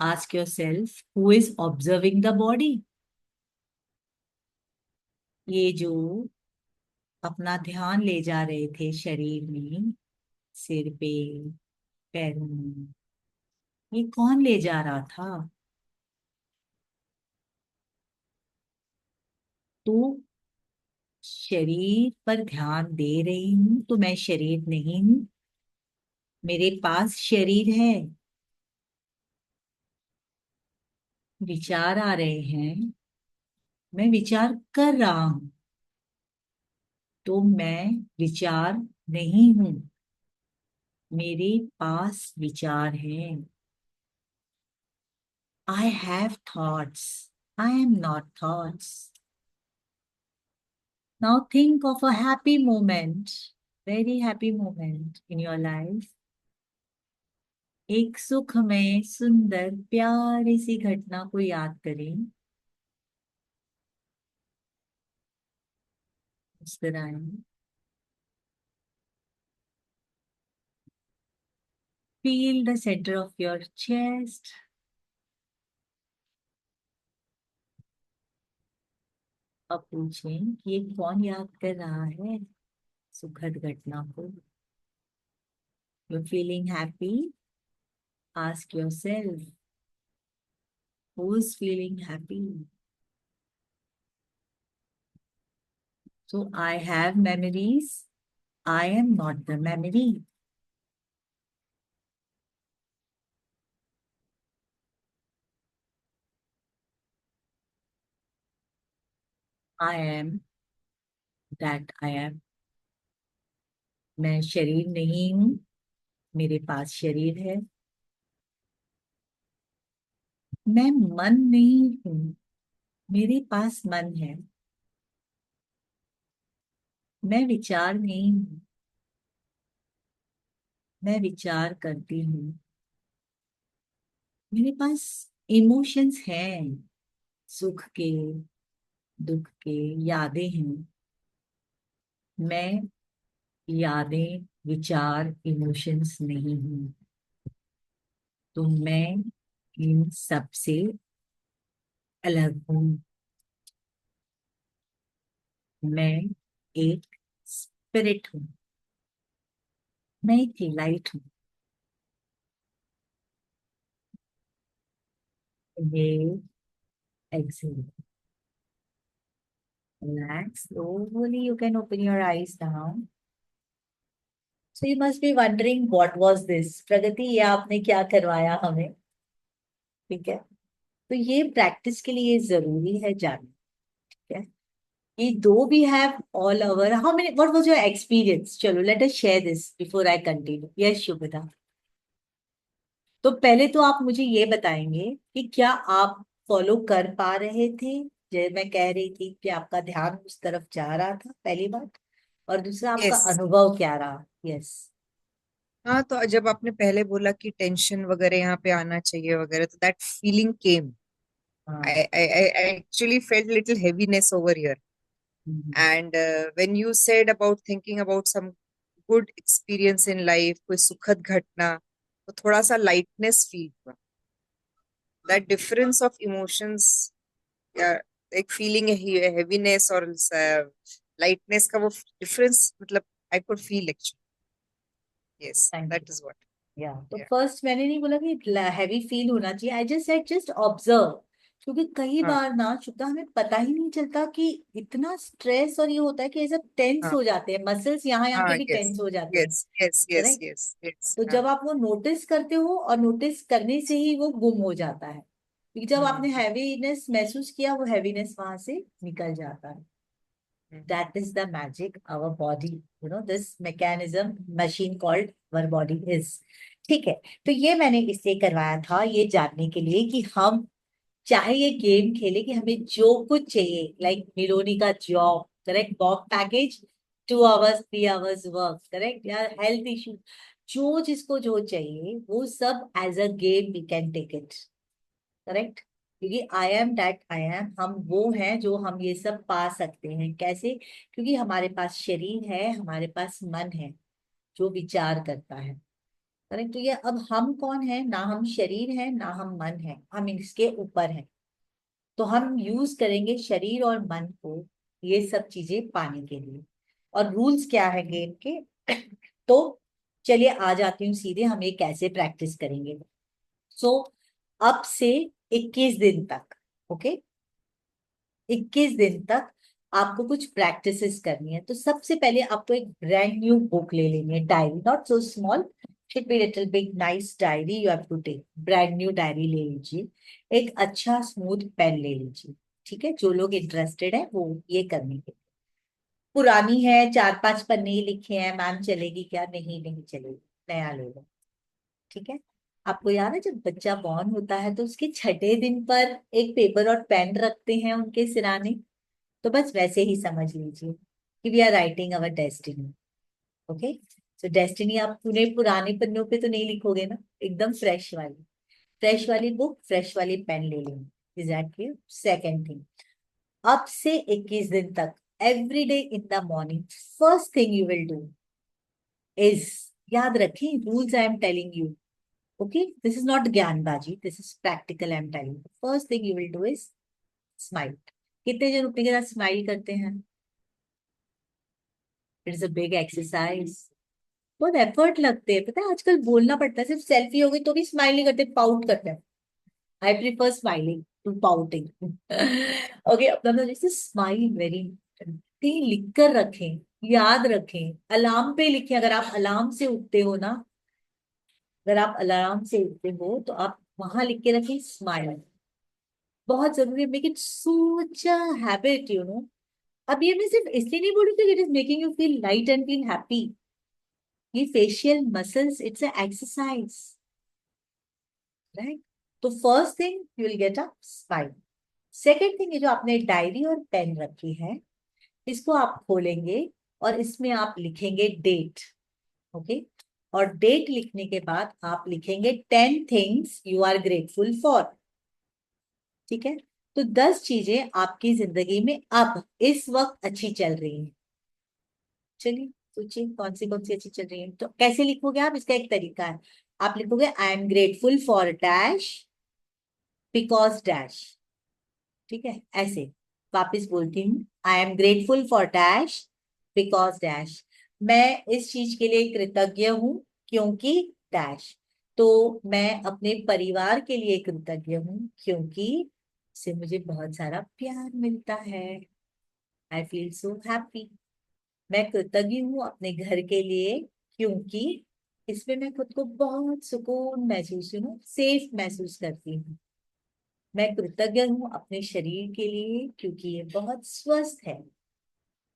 Ask yourself, who is observing the body? ये जो अपना ध्यान ले जा रहे थे शरीर में, सिर पे, पैरों में, ये कौन ले जा रहा था? तो शरीर पर ध्यान दे रही हूं तो मैं शरीर नहीं हूं, मेरे पास शरीर है। विचार आ रहे हैं, मैं विचार कर रहा हूं, तो मैं विचार नहीं हूं, मेरे पास विचार है। I have thoughts. I am not thoughts. Now think of a happy moment, very happy moment in your life. एक सुखमय, सुंदर, प्यारी सी घटना को याद करें, मुस्कुराएं। Feel the center of your chest. अब पूछें कि ये कौन याद कर रहा है सुखद घटना को? You're feeling happy? Ask yourself, who's feeling happy? So I have memories. I am not the memory. I am that I am. मैं शरीर नहीं हूं, मेरे पास शरीर है। मैं मन नहीं हूं, मेरे पास मन है। मैं विचार नहीं हूं, मैं विचार करती हूँ। मेरे पास इमोशंस हैं, सुख के, दुख के, यादें हैं। मैं यादें, विचार, इमोशंस नहीं हूं, तो मैं इन सब से अलग हूं। मैं एक स्पिरिट हूं, मैं एक लाइट हूं। ये exhale. Relax. Slowly you can open your eyes now. So you must be wondering what was this? प्रगति, ये आपने क्या करवाया हमें? ठीक है, तो ये प्रैक्टिस के लिए जरूरी है जानना। ठीक है, ये दो भी have all over how many, what was your experience? चलो let us share this before I continue. Yes Shubhada, तो पहले तो आप मुझे ये बताएंगे कि क्या आप फॉलो कर पा रहे थे? जैसे मैं कह रही थी कि आपका ध्यान उस तरफ जा रहा था, पहली बात, और दूसरा आपका Yes. अनुभव क्या रहा? यस। हाँ, तो जब आपने पहले बोला कि टेंशन वगैरह यहाँ पे आना चाहिए वगैरह, तो दैट फीलिंग केम. हाँ। I actually felt little heaviness over here. And when you said about thinking about some good experience in life, कोई सुखद घटना, तो थोड़ा सा lightness feel हुआ. That difference of emotions, या एक feeling है heaviness और lightness का वो difference, मतलब I could feel actually. Yes, thank that you. is what. या तो Yeah. फर्स्ट मैंने नहीं बोला कि हैवी फील होना चाहिए, I just said just observe. क्योंकि कई हाँ, बार ना शुक्ता हमें पता ही नहीं चलता कि इतना स्ट्रेस और ये होता है कि ऐसा टेंस हाँ, हो जाते हैं, मसल्स यहाँ यहाँ के हाँ, भी टेंस yes, हो जाते हैं। yes, yes, yes, correct? yes, yes. तो हाँ. जब आप वो नोटिस करते हो, और नोटिस करने से ही वो गुम हो जाता है, क्योंकि जब आपने हम्म, हैवीनेस महसूस किया, वो हैवीनेस वहां से निकल जाता है। हम्म, That is the magic our body, this mechanism, machine called our body is। ठीक है, तो ये मैंने इसलिए करवाया था, ये जानने के लिए कि हम चाहे ये गेम खेले कि हमें जो कुछ चाहिए, लाइक मिलोनी का जॉब, करेक्ट, बॉब package 2 hours 3 hours work, correct, या हेल्थ इशू, जो जिसको जो चाहिए वो सब as a game we can take it, correct. क्योंकि I am that I am, हम वो हैं जो हम ये सब पा सकते हैं। कैसे? क्योंकि हमारे पास शरीर है, हमारे पास मन है जो विचार करता है, करेक्ट। तो ये अब हम कौन है? ना हम शरीर है ना हम मन है, हम इसके ऊपर हैं। तो हम यूज करेंगे शरीर और मन को ये सब चीजें पाने के लिए। और रूल्स क्या है गेम के? तो चलिए आ जाती हूँ सीधे, हम ये कैसे प्रैक्टिस करेंगे। सो अब से 21 दिन तक, ओके, 21 दिन तक आपको कुछ प्रैक्टिसेस करनी है। तो सबसे पहले आपको एक ब्रांड न्यू बुक ले लेनी है, diary, not so small, should be little big nice diary you have to take, brand new diary ले लीजिए, एक अच्छा स्मूथ पेन ले लीजिए, ठीक है। जो लोग इंटरेस्टेड है वो ये करने के, पुरानी है 4-5 पन्ने ही लिखे हैं मैम, चलेगी क्या? नहीं नहीं चलेगी, नया ले लो, ठीक है। आपको याद है जब बच्चा बॉर्न होता है तो उसके छठे दिन पर एक पेपर और पेन रखते हैं उनके सिराने, तो बस वैसे ही समझ लीजिए कि we are writing our destiny, okay. So destiny आप पूरे पुराने पन्नों पे तो नहीं लिखोगे ना, एकदम फ्रेश वाली बुक, फ्रेश वाली पेन ले लेंगे, is that clear? Second thing, अब से 21 दिन तक every day in the morning first thing you will do is, याद रखें rules I am telling you, okay, this is not ज्ञानबाजी, this is practical, I'm telling you. First thing you will do is smile. कितने जन उठने के साथ smile करते हैं? It's a big exercise, बहुत एफर्ट लगते हैं, पता है आजकल बोलना पड़ता है, सिर्फ सेल्फी हो गई तो भी स्माइल नहीं करते, पाउट करते हैं। I prefer smiling to pouting. Okay, अपना जैसे स्माइल वेरी इंपॉर्टेंट, लिख कर रखें, याद रखें, अलार्म पे लिखें। अगर आप अलार्म से उठते हो ना, अगर आप अलार्म से उठते हो तो आप वहां लिख के रखें स्माइल, बहुत जरूरी है, make it such a habit, you know. अब ये मैं सिर्फ इसलिए नहीं बोल रही थी, it is making you feel light and feel happy, ये facial muscles, it's a exercise, right. तो first thing you will get a smile. Second thing, ये जो आपने डायरी और पेन रखी है, इसको आप खोलेंगे और इसमें आप लिखेंगे डेट, ओके। और डेट लिखने के बाद आप लिखेंगे 10 things you are grateful for, ठीक है। तो 10 चीजें आपकी जिंदगी में अब इस वक्त अच्छी चल रही हैं। चलिए सोचिए कौन सी अच्छी चल रही है। तो कैसे लिखोगे आप? इसका एक तरीका है, आप लिखोगे I am grateful for dash because dash, ठीक है। ऐसे वापिस बोलती हूँ, I am grateful for dash because dash, मैं इस चीज के लिए कृतज्ञ हूँ क्योंकि डैश, तो मैं अपने परिवार के लिए कृतज्ञ हूँ क्योंकि से मुझे बहुत सारा प्यार मिलता है, आई फील सो हैप्पी। मैं कृतज्ञ हूँ अपने घर के लिए क्योंकि इसमें मैं खुद को बहुत सुकून महसूस, सेफ महसूस करती हूँ। मैं कृतज्ञ हूँ अपने शरीर के लिए क्योंकि ये बहुत स्वस्थ है।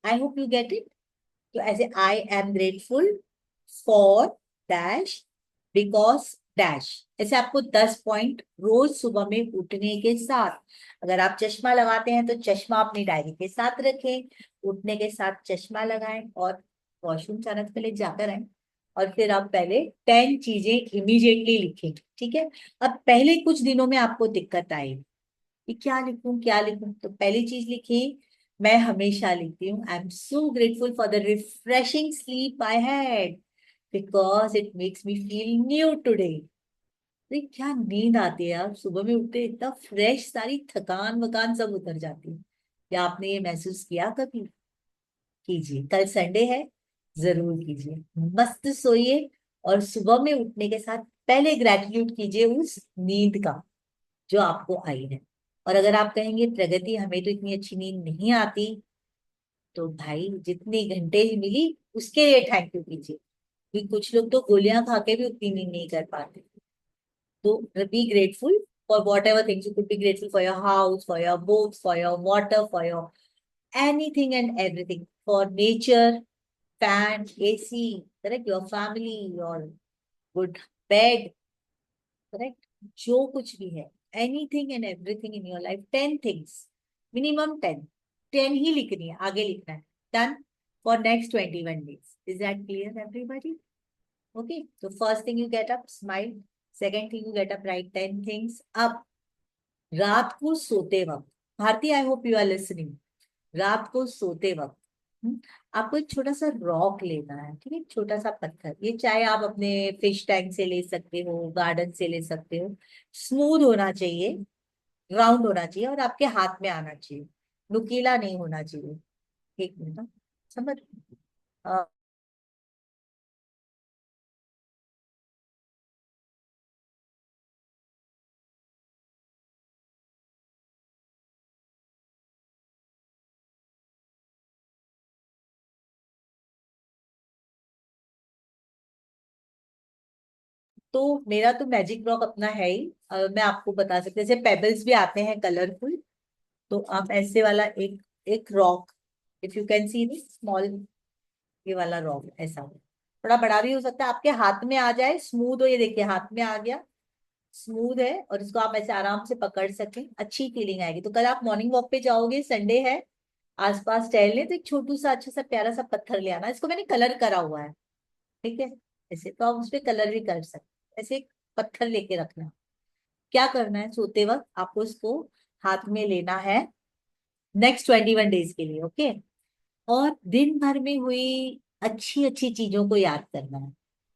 आई होप यू गेट इट। तो ऐसे I am grateful for dash because dash, ऐसे आपको 10 पॉइंट रोज सुबह में उठने के साथ, अगर आप चश्मा लगाते हैं तो चश्मा अपनी डायरी के साथ रखें, उठने के साथ चश्मा लगाएं और वॉशरूम जाना से पहले जाकर आए, और फिर आप पहले 10 चीजें इमीडिएटली लिखें, ठीक है। अब पहले कुछ दिनों में आपको दिक्कत आएगी कि क्या लिखूं क्या लिखूं, तो पहली चीज लिखी, मैं हमेशा लिखती हूँ I am so grateful for the refreshing sleep I had because it makes me feel new today. क्या नींद आती है यार, सुबह में उठते इतना फ्रेश, सारी थकान वकान सब उतर जाती है। क्या आपने ये महसूस किया कभी? कीजिए, कल संडे है, जरूर कीजिए, मस्त सोइए और सुबह में उठने के साथ पहले ग्रेटिट्यूड कीजिए उस नींद का जो आपको आई है। और अगर आप कहेंगे प्रगति हमें तो इतनी अच्छी नींद नहीं आती, तो भाई जितनी घंटे ही मिली उसके लिए थैंक यू कीजिए, क्योंकि कुछ लोग तो गोलियां खा के भी उतनी नींद नहीं कर पाते। तो B grateful for what ever things, you could be grateful for your house, for your books, for your water, for your anything and everything, for nature, fan, AC, correct, your family, your good bed, correct, जो कुछ भी है, anything and everything in your life, 10 things, minimum 10 ही लिखनी है, आगे लिखना है, done। for next 21 days. Is that clear, everybody? Okay, so first thing you get up, smile. Second thing you get up, write 10 things. अब रात को सोते वक्त, Bharti, I hope you are listening, रात को सोते वक्त आपको एक छोटा सा रॉक लेना है, ठीक है, छोटा सा पत्थर, ये चाहे आप अपने फिश टैंक से ले सकते हो, गार्डन से ले सकते हो, स्मूथ होना चाहिए, राउंड होना चाहिए और आपके हाथ में आना चाहिए, नुकीला नहीं होना चाहिए। एक मिनट हाँ, समझ तो मेरा तो मैजिक रॉक अपना है ही। मैं आपको बता सकती हूँ, जैसे पेबल्स भी आते हैं कलरफुल, तो आप ऐसे वाला एक एक rock, if you can see this small, ये वाला रॉक ऐसा हो, थोड़ा बड़ा भी हो सकता है, आपके हाथ में आ जाए, स्मूथ हो, ये देखिए हाथ में आ गया, स्मूथ है, और इसको आप ऐसे आराम से पकड़ सकें, अच्छी फीलिंग आएगी। तो कल आप मॉर्निंग वॉक पे जाओगे, संडे है, आसपास टहलने, तो एक छोटू सा अच्छा सा प्यारा सा पत्थर ले आना, इसको मैंने कलर करा हुआ है, ठीक है, ऐसे तो आप उसपे कलर भी कर सकते, ऐसे एक पत्थर लेके रखना। क्या करना है, सोते वक्त आपको इसको हाथ में लेना है नेक्स्ट 21 डेज के लिए, ओके। और दिन भर में हुई अच्छी अच्छी चीजों को याद करना है,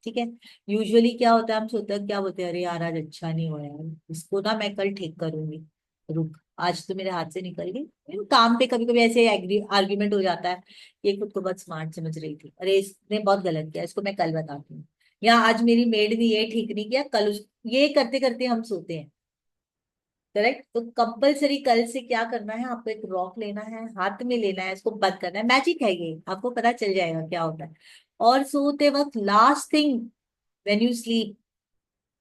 ठीक है। यूजुअली क्या होता है, हम सोते हैं, क्या बोलते हैं, अरे यार आज अच्छा नहीं हुआ यार, इसको ना मैं कल ठीक करूंगी, रुक, आज तो मेरे हाथ से निकल गई। काम पे कभी कभी ऐसे आर्ग्यूमेंट हो जाता है, ये खुद को बहुत स्मार्ट समझ रही थी, अरे इसने बहुत गलत किया, इसको मैं कल बताती हूँ, या आज मेरी मेड ने ये ठीक नहीं किया, कल ये करते करते हम सोते हैं, करेक्ट। तो कंपलसरी कल से क्या करना है, आपको एक रॉक लेना है, हाथ में लेना है, इसको बंद करना है, मैजिक है ये, आपको पता चल जाएगा क्या होता है। और सोते वक्त last thing when you sleep,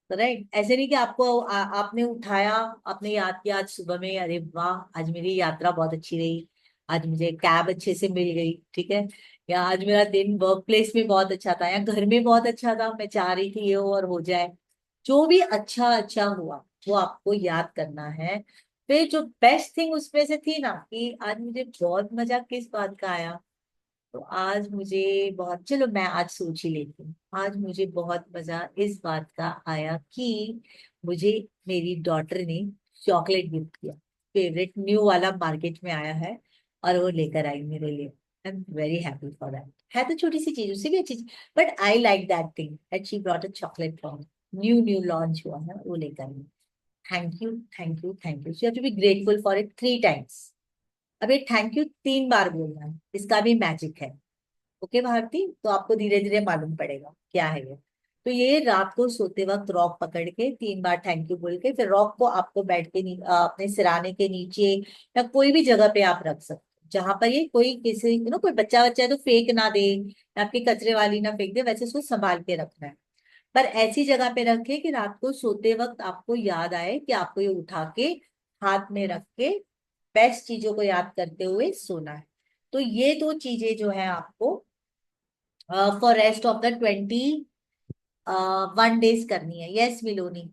right, ऐसे नहीं कि आपको आपने उठाया, आपने याद किया आज सुबह में, अरे वाह आज मेरी यात्रा बहुत अच्छी रही, आज मुझे कैब अच्छे से मिल गई, ठीक है, या आज मेरा दिन वर्क प्लेस में बहुत अच्छा था, या घर में बहुत अच्छा था, मैं चाह रही थी ये हो और हो जाए, जो भी अच्छा अच्छा हुआ वो आपको याद करना है। फिर जो बेस्ट थिंग उसमें से थी ना, कि आज मुझे बहुत मजा किस बात का आया, तो आज मुझे बहुत, चलो मैं आज सोच ही लेती हूँ, आज मुझे बहुत मजा इस बात का आया कि मुझे मेरी डॉटर ने चॉकलेट गिफ्ट किया, फेवरेट न्यू वाला मार्केट में आया है, और वो लेकर आई मेरे लिए, I am very happy for that. है तो छोटी सी चीज, उससे भी अच्छी चीज, but I like that thing that she brought a chocolate from, new new launch हुआ है, वो लेकर आई। Thank you thank you thank you, so you have to be grateful for it 3 times. अब ये थैंक यू 3 बार बोलना है, इसका भी मैजिक है, ओके भारती, तो आपको धीरे धीरे मालूम पड़ेगा क्या है ये। तो ये रात को सोते वक्त रॉक पकड़ के 3 बार थैंक यू बोल के, फिर रॉक को आपको बेड के अपने सिराने के नीचे या कोई भी जगह पे आप रख सकते हो, जहां पर ये कोई किसी कोई बच्चा बच्चा है तो फेंक ना दे, या आपकी कचरे वाली ना फेंक दे, वैसे उसको संभाल के रखना है, पर ऐसी जगह पे रखे कि रात को सोते वक्त आपको याद आए, कि आपको ये उठा के हाथ में रख के बेस्ट चीजों को याद करते हुए सोना है। तो ये 2 चीजें जो है आपको for rest of the 21 days करनी है। Yes Miloni,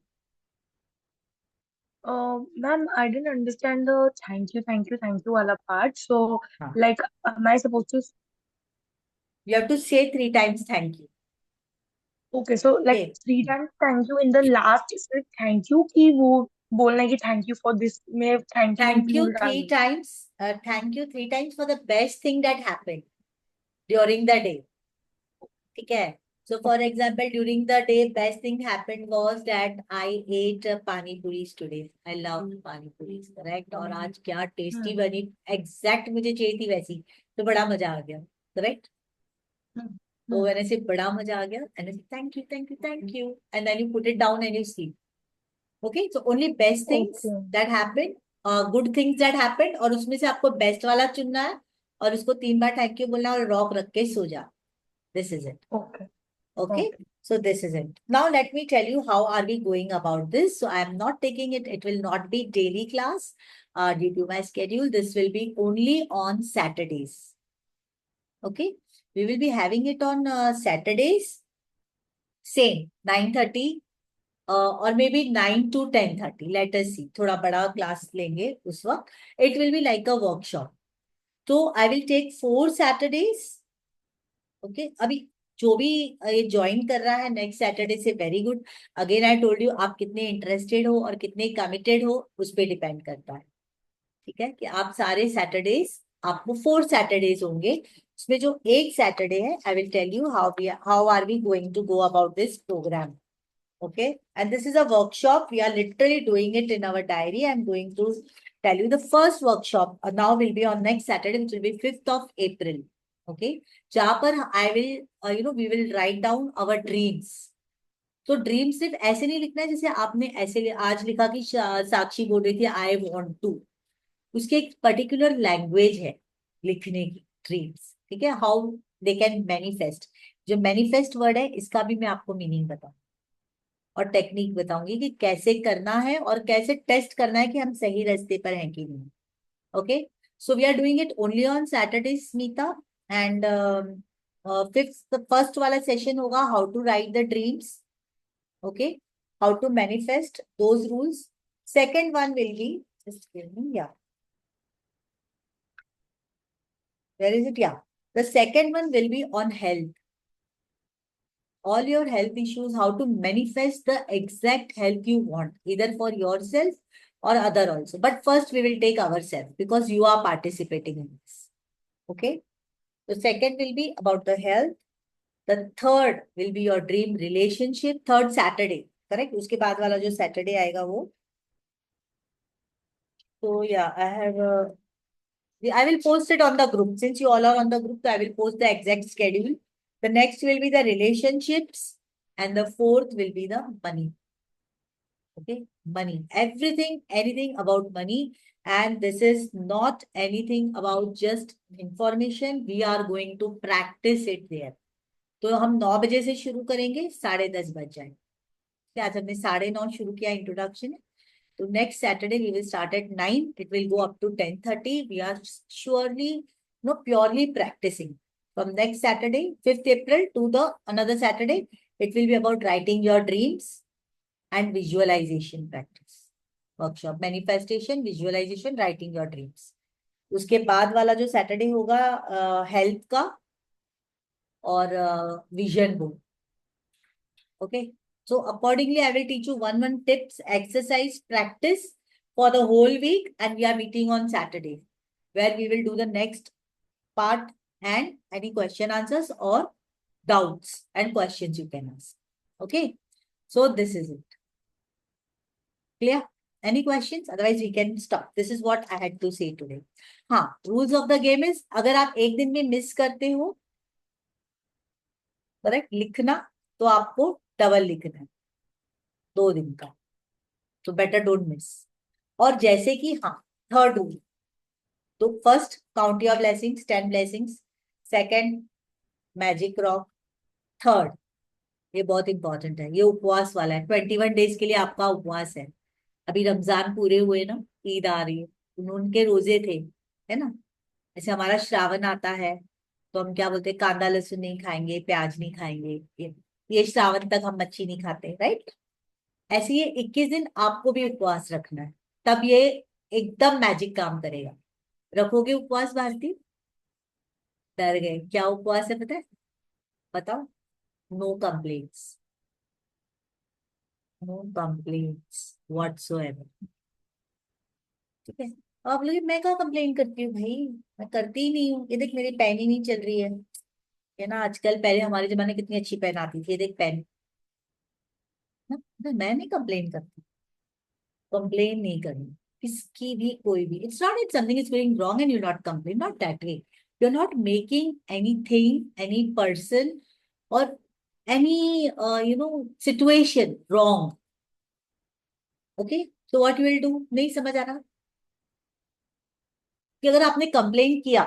Ma'am, I didn't understand the thank you wala part. So, हाँ, like, am I supposed to? You have to say 3 times thank you, Okay, so like okay. 3 times thank you in the last सिर्फ thank you कि वो बोलना है कि thank you for this में thank you thank you include three डालना times thank you 3 times for the best thing that happened during the day, ठीक है। So for example, during the day, best thing happened was that I ate pani puris today. I love pani puris, correct? और आज क्या tasty है। बनी, exact मुझे चाहिए थी वैसी, तो बड़ा मजा आ गया, करेक्ट। तो मैंने से बड़ा मजा आ गया, and thank you thank you thank you, and then you put it down and you sleep, okay. So only best things Okay, that happened, good things that happened, और उसमें से आपको बेस्ट वाला चुनना है, और उसको 3 बार थैंक यू बोलना, और रॉक रख के सो जा, this is it. okay, Okay, okay. so this is it. Now let me tell you how are we going about this. So I am not taking it. It will not be daily class due to my schedule. This will be only on Saturdays. Okay, we will be having it on Saturdays. Same 9:30 or maybe 9 to 10:30. Let us see. थोड़ा बड़ा class लेंगे उस वक्त. It will be like a workshop. So I will take 4 Saturdays okay अभी जो भी ये join कर रहा है नेक्स्ट सैटरडे से, very good. Again I told you, आप कितने इंटरेस्टेड हो और कितने कमिटेड हो उस पर डिपेंड करता है। ठीक है कि आप सारे सैटरडेज, आपको 4 सैटरडेज होंगे, उसमें जो एक सैटरडे है I will tell you how are we going to go about this programme. Okay, and this is a workshop. We are literally doing it in our diary. I'm going to tell you the first workshop now will be on next Saturday, which will be 5th of April. Okay, जहाँ पर I will, we will write down our dreams. तो dream सिर्फ ऐसे नहीं लिखना है जैसे आपने ऐसे आज लिखा कि साक्षी बोल रही थी आई वॉन्ट टू, उसकी एक पर्टिकुलर लैंग्वेज है लिखने की ड्रीम्स। ठीक है, हाउ दे कैन मैनिफेस्ट। जो मैनिफेस्ट वर्ड है इसका भी मैं आपको मीनिंग बताऊँ और टेक्निक बताऊंगी कि कैसे करना है और कैसे टेस्ट करना है कि हम सही रास्ते पर हैं कि नहीं। Okay, so we are doing it only on Saturday Smita, and first वाला सेशन होगा how to write the dreams. Okay, how to manifest those rules. Second one will be, just give me, yeah, where is it, yeah, the second one will be on health, all your health issues, how to manifest the exact health you want, either for yourself or other also. But first we will take ourselves because you are participating in this. Okay. The second will be about the health. The third will be your dream relationship. Third Saturday, correct? उसके बाद वाला जो Saturday आएगा वो. So yeah, I will post it on the group. Since you all are on the group, so I will post the exact schedule. The next will be the relationships, and the fourth will be the money. Okay, money. Everything, anything about money. And this is not anything about just information. We are going to practice it there. तो हम 9 बजे से शुरू करेंगे, 10:30 बज जाए। आज हमने 9:30 शुरू किया इंट्रोडक्शन है। तो next Saturday we will start at 9, it will go up to 10:30। We are surely purely practicing from next Saturday 5th April to the another Saturday. It will be about writing your dreams and visualization practice workshop, manifestation, visualization, writing your dreams. उसके बाद वाला जो Saturday होगा health का और vision board. Okay, so accordingly I will teach you one tips, exercise, practice for the whole week, and we are meeting on Saturday where we will do the next part and any question answers or doubts and questions you can ask. Okay, so this is it. Clear? Any questions? Otherwise we can stop. This is what I had to say today. हाँ, rules of the game is अगर आप एक दिन में miss करते हो, correct, लिखना, तो आपको डबल लिखना है 2 दिन का, तो बेटर डोंट मिस। और जैसे कि हाँ, थर्ड रूल, तो first count your blessings, 10 blessings, second magic rock, third ये बहुत इंपॉर्टेंट है, ये उपवास वाला है, 21 डेज के लिए आपका उपवास है। अभी रमजान पूरे हुए ना, ईद आ रही है, उनके रोजे थे, है ना। ऐसे हमारा श्रावण आता है तो हम क्या बोलते हैं, कांदा लहसुन नहीं खाएंगे, प्याज नहीं खाएंगे, ये श्रावण तक हम मच्छी नहीं खाते, राइट। ऐसे ये 21 दिन आपको भी उपवास रखना है, तब ये एकदम मैजिक काम करेगा। रखोगे उपवास भारती? डर गए, क्या उपवास है पता है? बताओ। No complaints, no complaints whatsoever. ठीक है, आप लोग, मैं क्या कंप्लेन करती हूँ भाई, मैं करती ही नहीं हूँ। ये देख मेरी पेन ही नहीं चल रही है ना आजकल, पहले हमारे जमाने कितनी अच्छी पेन आती थी, ये देख पेन ना, मैं नहीं कंप्लेन करती, कंप्लेन नहीं करनी किसकी भी, कोई भी। It's not it something is going wrong and you not complain, not that way. You are not making anything, any person और any situation wrong. Okay, so what you will do, नहीं समझ आ रहा कि अगर आपने कंप्लेन किया,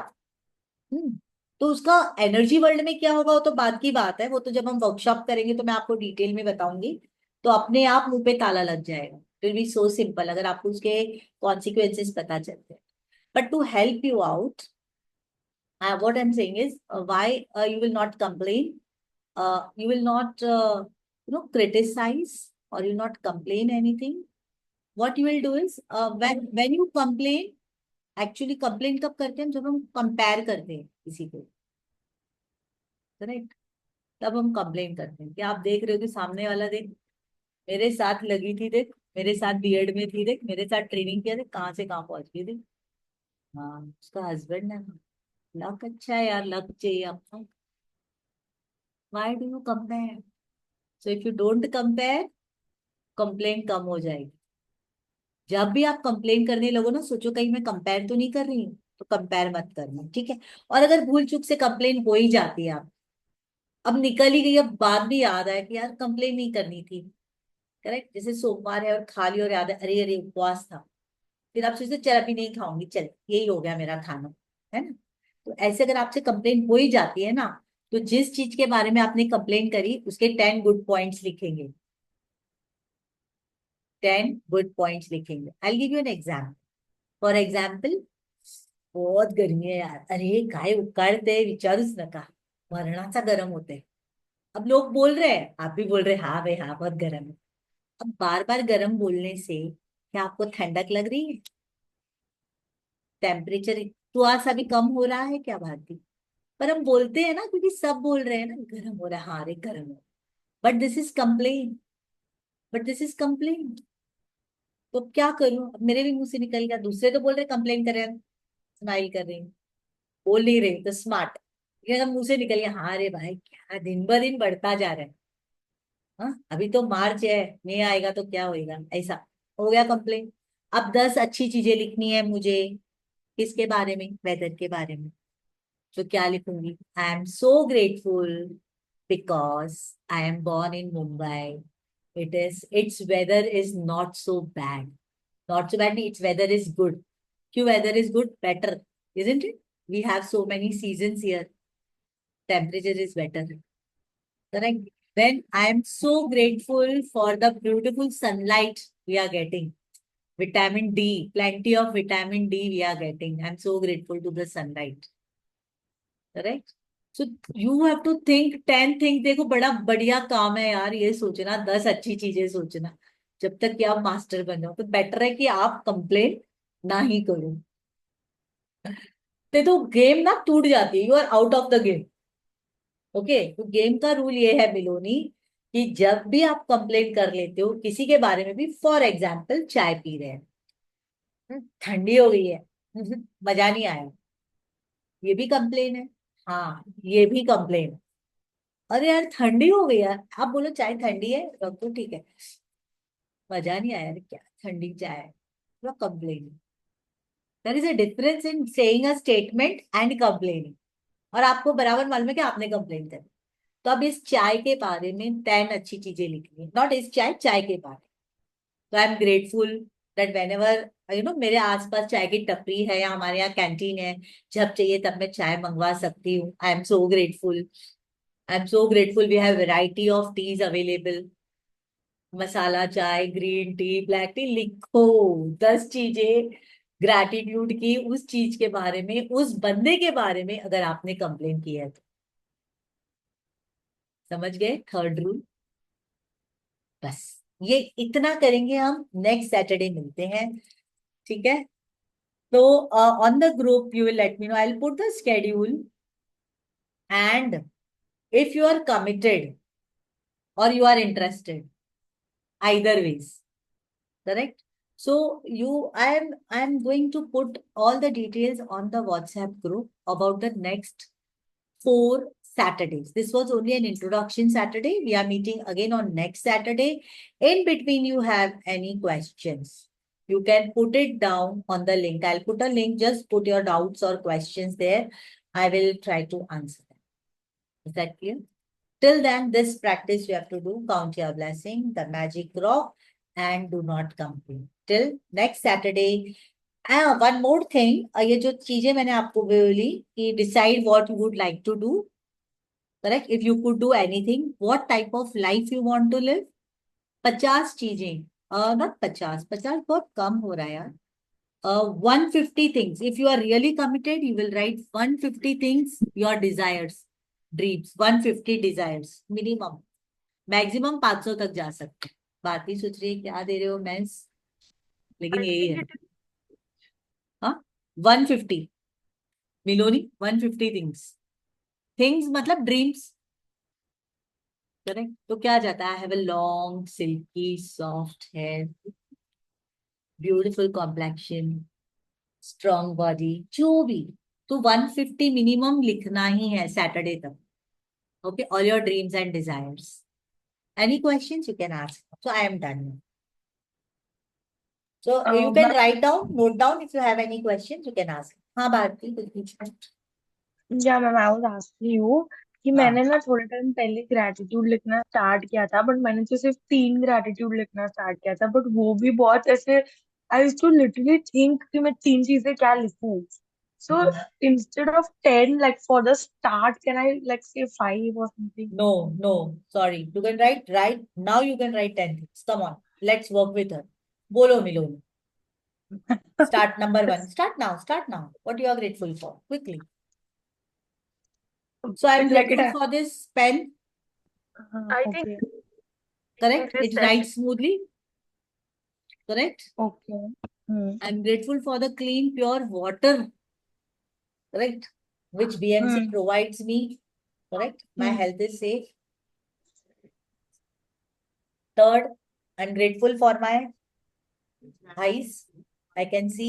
तो उसका एनर्जी वर्ल्ड में क्या होगा वो तो बाद की बात है, वो तो जब हम वर्कशॉप करेंगे तो मैं आपको डिटेल में बताऊंगी, तो अपने आप मुंह पे ताला लग जाएगा। विल बी सो सिंपल अगर आपको उसके कॉन्सिक्वेंसेस पता चलते हैं। But to help you out, what I'm saying is why you will not complain, you will not criticize, or you will not complain anything. What you will do is when you complain, actually complain कब करते हैं, जब हम compare करते हैं किसी को, correct. तब हम कंप्लेन करते हैं कि आप देख रहे हो कि सामने वाला देख, मेरे साथ लगी थी देख, मेरे साथ बीएड में थी देख, मेरे साथ ट्रेनिंग किया देख, कहाँ से कहाँ पहुंच गई देख। हाँ, उसका हस्बैंड है। लक अच्छा है यार, लक चाहिए आपको। Why do you compare? So if you don't compare, complain कम हो जाएगी। जब भी आप कंप्लेन करने लगो ना, सोचो कहीं मैं कंपेयर तो नहीं कर रही हूँ, तो कंपेयर मत करना, ठीक है। और अगर भूल चूक से कंप्लेन हो ही जाती है, आप अब निकल ही गई, अब बाद भी याद आया कि यार कंप्लेन नहीं करनी थी, करेक्ट। जैसे सोमवार है और खा ली और याद है, अरे अरे उपवास था, फिर आप सोचते चल अभी नहीं खाऊंगी, चल यही हो गया मेरा खाना, है ना। तो ऐसे अगर आपसे कंप्लेन हो ही जाती है ना, तो जिस चीज के बारे में आपने कंप्लेन करी उसके 10 गुड पॉइंट्स लिखेंगे, 10 गुड पॉइंट्स लिखेंगे। I give you an example. For example, बहुत गर्मी है यार, अरे काय उकाळते विचारूच नका, मरणाचा गरम होते। अब लोग बोल रहे हैं, आप भी बोल रहे हैं, हाँ भाई हाँ बहुत गर्म है। अब बार बार गर्म बोलने से क्या आपको ठंडक लग रही है? टेम्परेचर थोड़ा सा भी कम हो रहा है क्या भारती? पर हम बोलते हैं ना, क्योंकि सब बोल रहे हैं ना गर्म हो रहा है, हाँ अरे गर्म हो। But this is complain, but this is complain. तो अब क्या करूं? अब मेरे भी मुंह से निकल गया, दूसरे तो बोल रहे कंप्लेन कर रहे हैं, स्माइल कर रही हूँ, बोल नहीं रही तो स्मार्ट, लेकिन अब मुंह से निकल गया, हाँ अरे भाई क्या दिन ब दिन बढ़ता जा रहा है। हाँ अभी तो मार्च है, मई आएगा तो क्या होएगा, ऐसा हो गया कंप्लेन। अब 10 अच्छी चीजें लिखनी है मुझे, किसके बारे में? वेदर के बारे में। तो क्या लिखूंगी? आई am so grateful because I am born in Mumbai. Its weather is not so bad. Not so bad, its weather is good. क्यों weather is good? Better, isn't it? We have so many seasons here. Temperature is better. Correct. Then I am so grateful for the beautiful sunlight we are getting. Vitamin D, plenty of vitamin D we are getting. I'm so grateful to the sunlight. Correct. So you have to think 10 things. देखो बड़ा बढ़िया काम है यार, ये सोचना 10 अच्छी चीजें सोचना, जब तक कि आप मास्टर बन जाओ। तो बेटर है कि आप कंप्लेन ना ही करो। तो गेम ना टूट जाती है, you are out of the game. Okay, तो गेम का रूल ये है मिलोनी, कि जब भी आप कंप्लेन कर लेते हो किसी के बारे में भी, फॉर एग्जाम्पल चाय पी रहे हैं, ठंडी हो गई है, मजा नहीं आया, ये भी कंप्लेन है। हाँ ये भी कंप्लेन है। अरे यार ठंडी हो गई यार, आप बोलो चाय ठंडी है, रखो ठीक है, मजा नहीं आया, अरे क्या ठंडी चाय है, पूरा complain. There is a difference in saying a statement and complaining. और आपको बराबर मालूम है कि आपने कंप्लेन करी। तो अब इस चाय के बारे में 10 अच्छी चीजें लिखनी है, नॉट इस चाय, चाय के बारे में। तो I am grateful that when ever मेरे आसपास चाय की टपरी है या हमारे यहाँ कैंटीन है, जब चाहिए तब मैं चाय मंगवा सकती हूँ। I am so grateful. I am so grateful we have variety of teas available, masala chai, green T, black T, लिखो 10 चीजें ग्रैटिट्यूड की उस चीज के बारे में, उस बंदे के बारे में अगर आपने कंप्लेन किया है तो। समझ गए थर्ड रूल? बस ये इतना करेंगे हम, नेक्स्ट सैटरडे मिलते हैं, ठीक है। तो on the group you will let me know, I will put the schedule, and if you are committed और you are interested, either ways, correct. So I am going to put all the details on the WhatsApp group about the next 4 Saturdays. This was only an introduction Saturday. We are meeting again on next Saturday. In between you have any questions, you can put it down on the link. I'll put a link, just put your doubts or questions there. I will try to answer them. Is that clear? Till then, this practice you have to do, count your blessing, the magic rock, and do not complain. Till next Saturday. One more thing, ये जो चीजें मैंने आपको बोली कि decide what you would like to do, correct? If you could do anything, what type of life you want to live? 50 चीजें, not 50, 50 बहुत कम हो रहा है यार। 150 things. If you are really committed, you will write 150 things, your desires, dreams, 150 desires minimum. Maximum 500 तक जा सकते हैं। बात ही सोच रही है क्या दे रहे हो मेंस, लेकिन यही है। हाँ 150 मिलोनी, 150 थिंग्स, थिंग्स मतलब ड्रीम्स, करेक्ट। तो क्या जाता है, I have a long silky soft hair, beautiful complexion, strong body, जो भी। तो 150 मिनिमम लिखना ही है सैटरडे तक। Okay, all your dreams and desires. Any questions you can ask, so I am done. So you can But write down, note down. If you have any questions, you can ask. हाँ भारती, कुछ पूछना? yeah, ma'am, I was asking you कि हाँ, मैंने ना थोड़े time पहले gratitude लिखना स्टार्ट किया था, बट मैंने तो सिर्फ 3 ग्रेटिट्यूड लिखना स्टार्ट किया था, बट वो भी बहुत ऐसे I used to literally think कि मैं 3 चीजें क्या लिखूं. So instead of 10, like for the start, can I like say 5 or something? no, sorry. You can write right now. You can write 10 things. Come on, let's work with her. बोलो मिलोनी. Start number 1. Start now. Start now. What you are grateful for? Quickly. So I'm Like it, grateful for this pen. I think Okay. Correct. it is It writes smoothly. Correct. okay. Hmm. I'm grateful for the clean, pure water. Correct. Which BMC Hmm. provides me. Correct. My Hmm. health is safe. Third, I'm grateful for my eyes. I can see.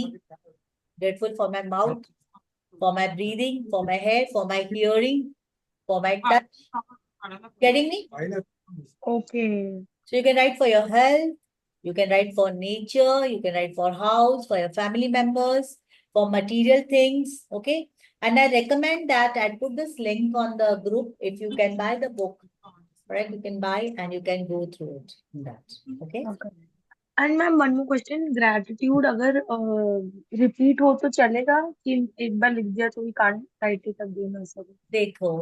Grateful for my mouth, for my breathing, for my hair, for my hearing, for my touch. Getting me? Okay. So you can write for your health, you can write for nature, you can write for house, for your family members, for material things. Okay. And I recommend that I put this link on the group. If you can buy the book, right? You can buy and you can go through it in that. Okay. Okay. And ma'am, one more question. Gratitude अगर repeat हो तो चलेगा कि एक बार लिख दिया तो we can't write it again or something? देखो,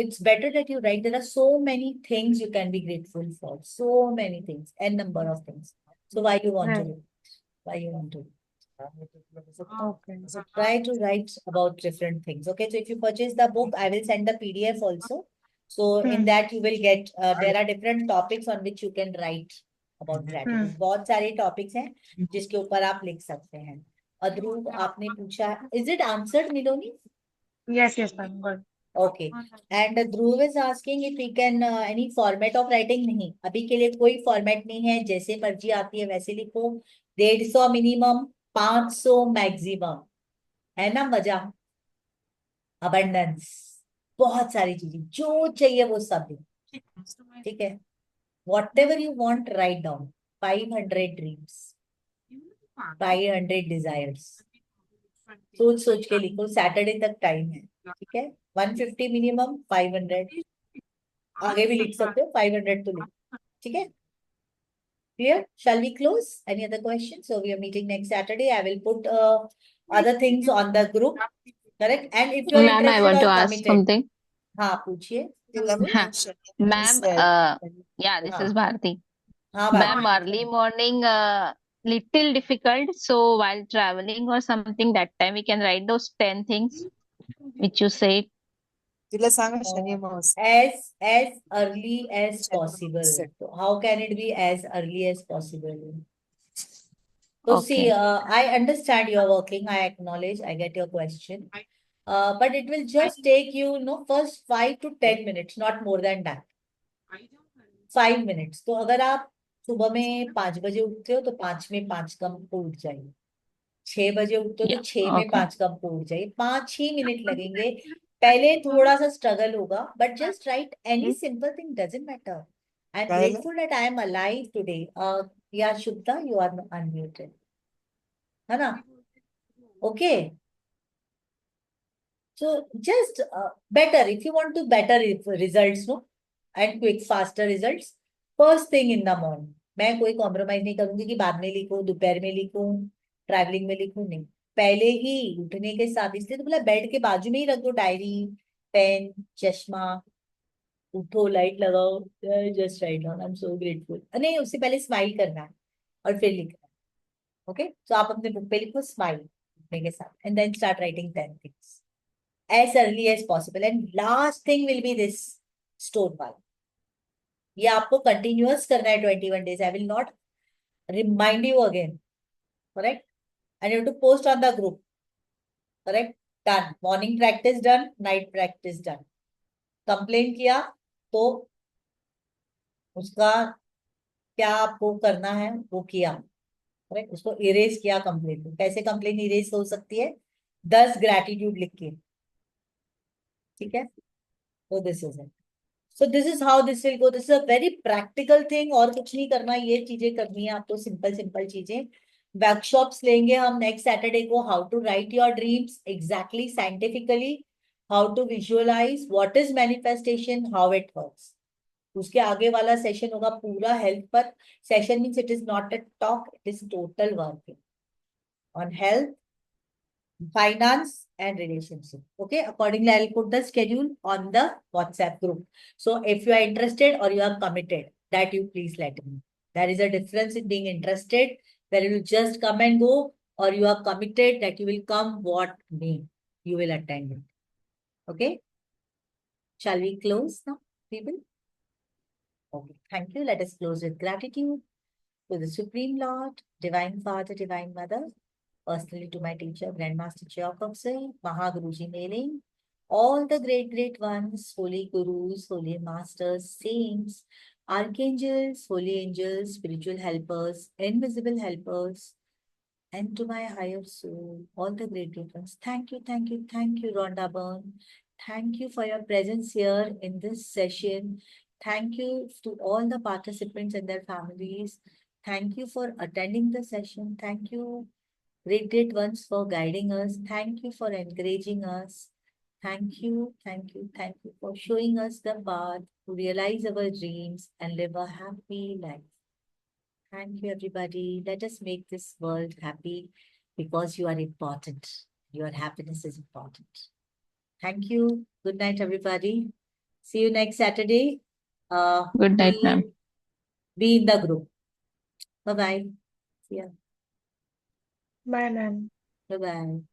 it's better that you write. There are so many things you can be grateful for. So many things, n number of things. So why you want to Right. do it? Why you want to do it? Okay. So try to write about different things. Okay, so if you purchase the book, I will send the PDF also. So in Hmm. that you will get, there are different topics on which you can write about gratitude. बहुत सारे topics हैं जिसके ऊपर आप लिख सकते हैं. ध्रुव, आपने पूछा, is it answered, Niloni? Yes, yes, ma'am. Good. Okay. And Dhruv is asking if we can any format of writing. नहीं, अभी के लिए कोई format नहीं है, जैसे मर्जी आती है वैसे लिखो. 150 मिनिमम, 500 मैक्सिमम, है ना मजा. अबंडेंस, बहुत सारी चीजें जो चाहिए वो सब लिखो. ठीक है. Whatever you want, write down. 500 dreams, 500 desires. सोच सोच के लिखो. सैटरडे तक टाइम है. ठीक है. 150 मिनिमम, 500 आगे भी लिख सकते हो. 500 तो लिख. ठीक है. Clear? Shall we close? Any other questions? So we are meeting next Saturday. I will put other things on the group. Correct? And if you are Ma'am, I interested want to or ask committed, something. हाँ पूछिए. हाँ, ma'am, yeah, this is हाँ Bharti. हाँ Ma'am, बात. early morning, little difficult. So while traveling or something, that time we can write those 10 things which you said. तिला सांगा शनी अमावस्या. As early as possible. So how can it be as early as possible? So see, Okay. I understand you're working. I acknowledge. I get your question. But it will just take you, first 5 to 10 minutes, not more than that. 5 minutes. तो अगर आप सुबह में 5 बजे उठते हो तो 5 में 5 कम को उठ जाइए. 6 बजे उठते हो तो Yeah. 6 में Okay. 5 कम को उठ जाइए. 5 ही मिनट लगेंगे. पहले थोड़ा सा स्ट्रगल होगा, but just write any simple thing, doesn't matter. I'm grateful that I am alive today. Yeah, Shubha, you are unmuted. है ना? Okay. So just better, if you want to better results, no, and quick, faster results, first thing in the morning. मैं कोई compromise नहीं करूंगी कि बाद में लिखूं, दोपहर में लिखूं, ट्रैवलिंग में लिखूं, नहीं. पहले ही उठने के साथ, इसलिए तो बोला बेड के बाजू में ही रख दो डायरी, पेन, चश्मा. उठो, लाइट लगाओ, just write down, I am so grateful. नहीं, उससे पहले स्माइल करना है और फिर लिखना है. ओके, तो आप अपने बुक पे लिखो स्माइल उठने के साथ, and then start writing 10 things as early as possible. And last thing will be this stone wall. ये आपको continuous करना है 21 days. I will not remind you again. Correct? And you have to post on the group. Correct? Done, morning practice done, night practice done. Complain किया तो उसका क्या आपको करना है वो किया, करेक्ट, उसको इरेज किया कंप्लेन को। कैसे कंप्लेन इरेज हो सकती है? 10 ग्रैटिट्यूड लिख के, ठीक है। तो this is it, so this is how this will go, this is a very practical thing, और कुछ नहीं करना, ये चीजें करनी है आपको, सिंपल सिंपल चीजें। वर्कशॉप्स लेंगे हम नेक्स्ट सैटरडे को, how to write your dreams exactly scientifically, how to visualise what is manifestation, how it works. उसके आगे वाला सेशन होगा पूरा हेल्थ पर। Session means it is not a talk, it is total work on health, finance, and relationship. Okay, accordingly, I'll put the schedule on the WhatsApp group. So if you are interested or you are committed, that you please let me know. There is a difference in being interested, where you will just come and go, or you are committed that you will come what may, you will attend it. Okay, shall we close now, people? Okay, thank you. Let us close with gratitude to the Supreme Lord, Divine Father, Divine Mother, personally to my teacher, Grandmaster Chayokapsai, Mahaguruji Mailing, all the great ones, holy gurus, holy masters, saints, archangels, holy angels, spiritual helpers, invisible helpers, and to my higher soul, all the great ones. Thank you, thank you, thank you, Rhonda Byrne. Thank you for your presence here in this session. Thank you to all the participants and their families. Thank you for attending the session. Thank you, great ones, for guiding us. Thank you for encouraging us. Thank you, thank you, thank you for showing us the path to realize our dreams and live a happy life. Thank you, everybody. Let us make this world happy because you are important. Your happiness is important. Thank you. Good night, everybody. See you next Saturday. Good night, ma'am. Be in the group. Bye-bye. See ya. Bye, ma'am. Bye-bye.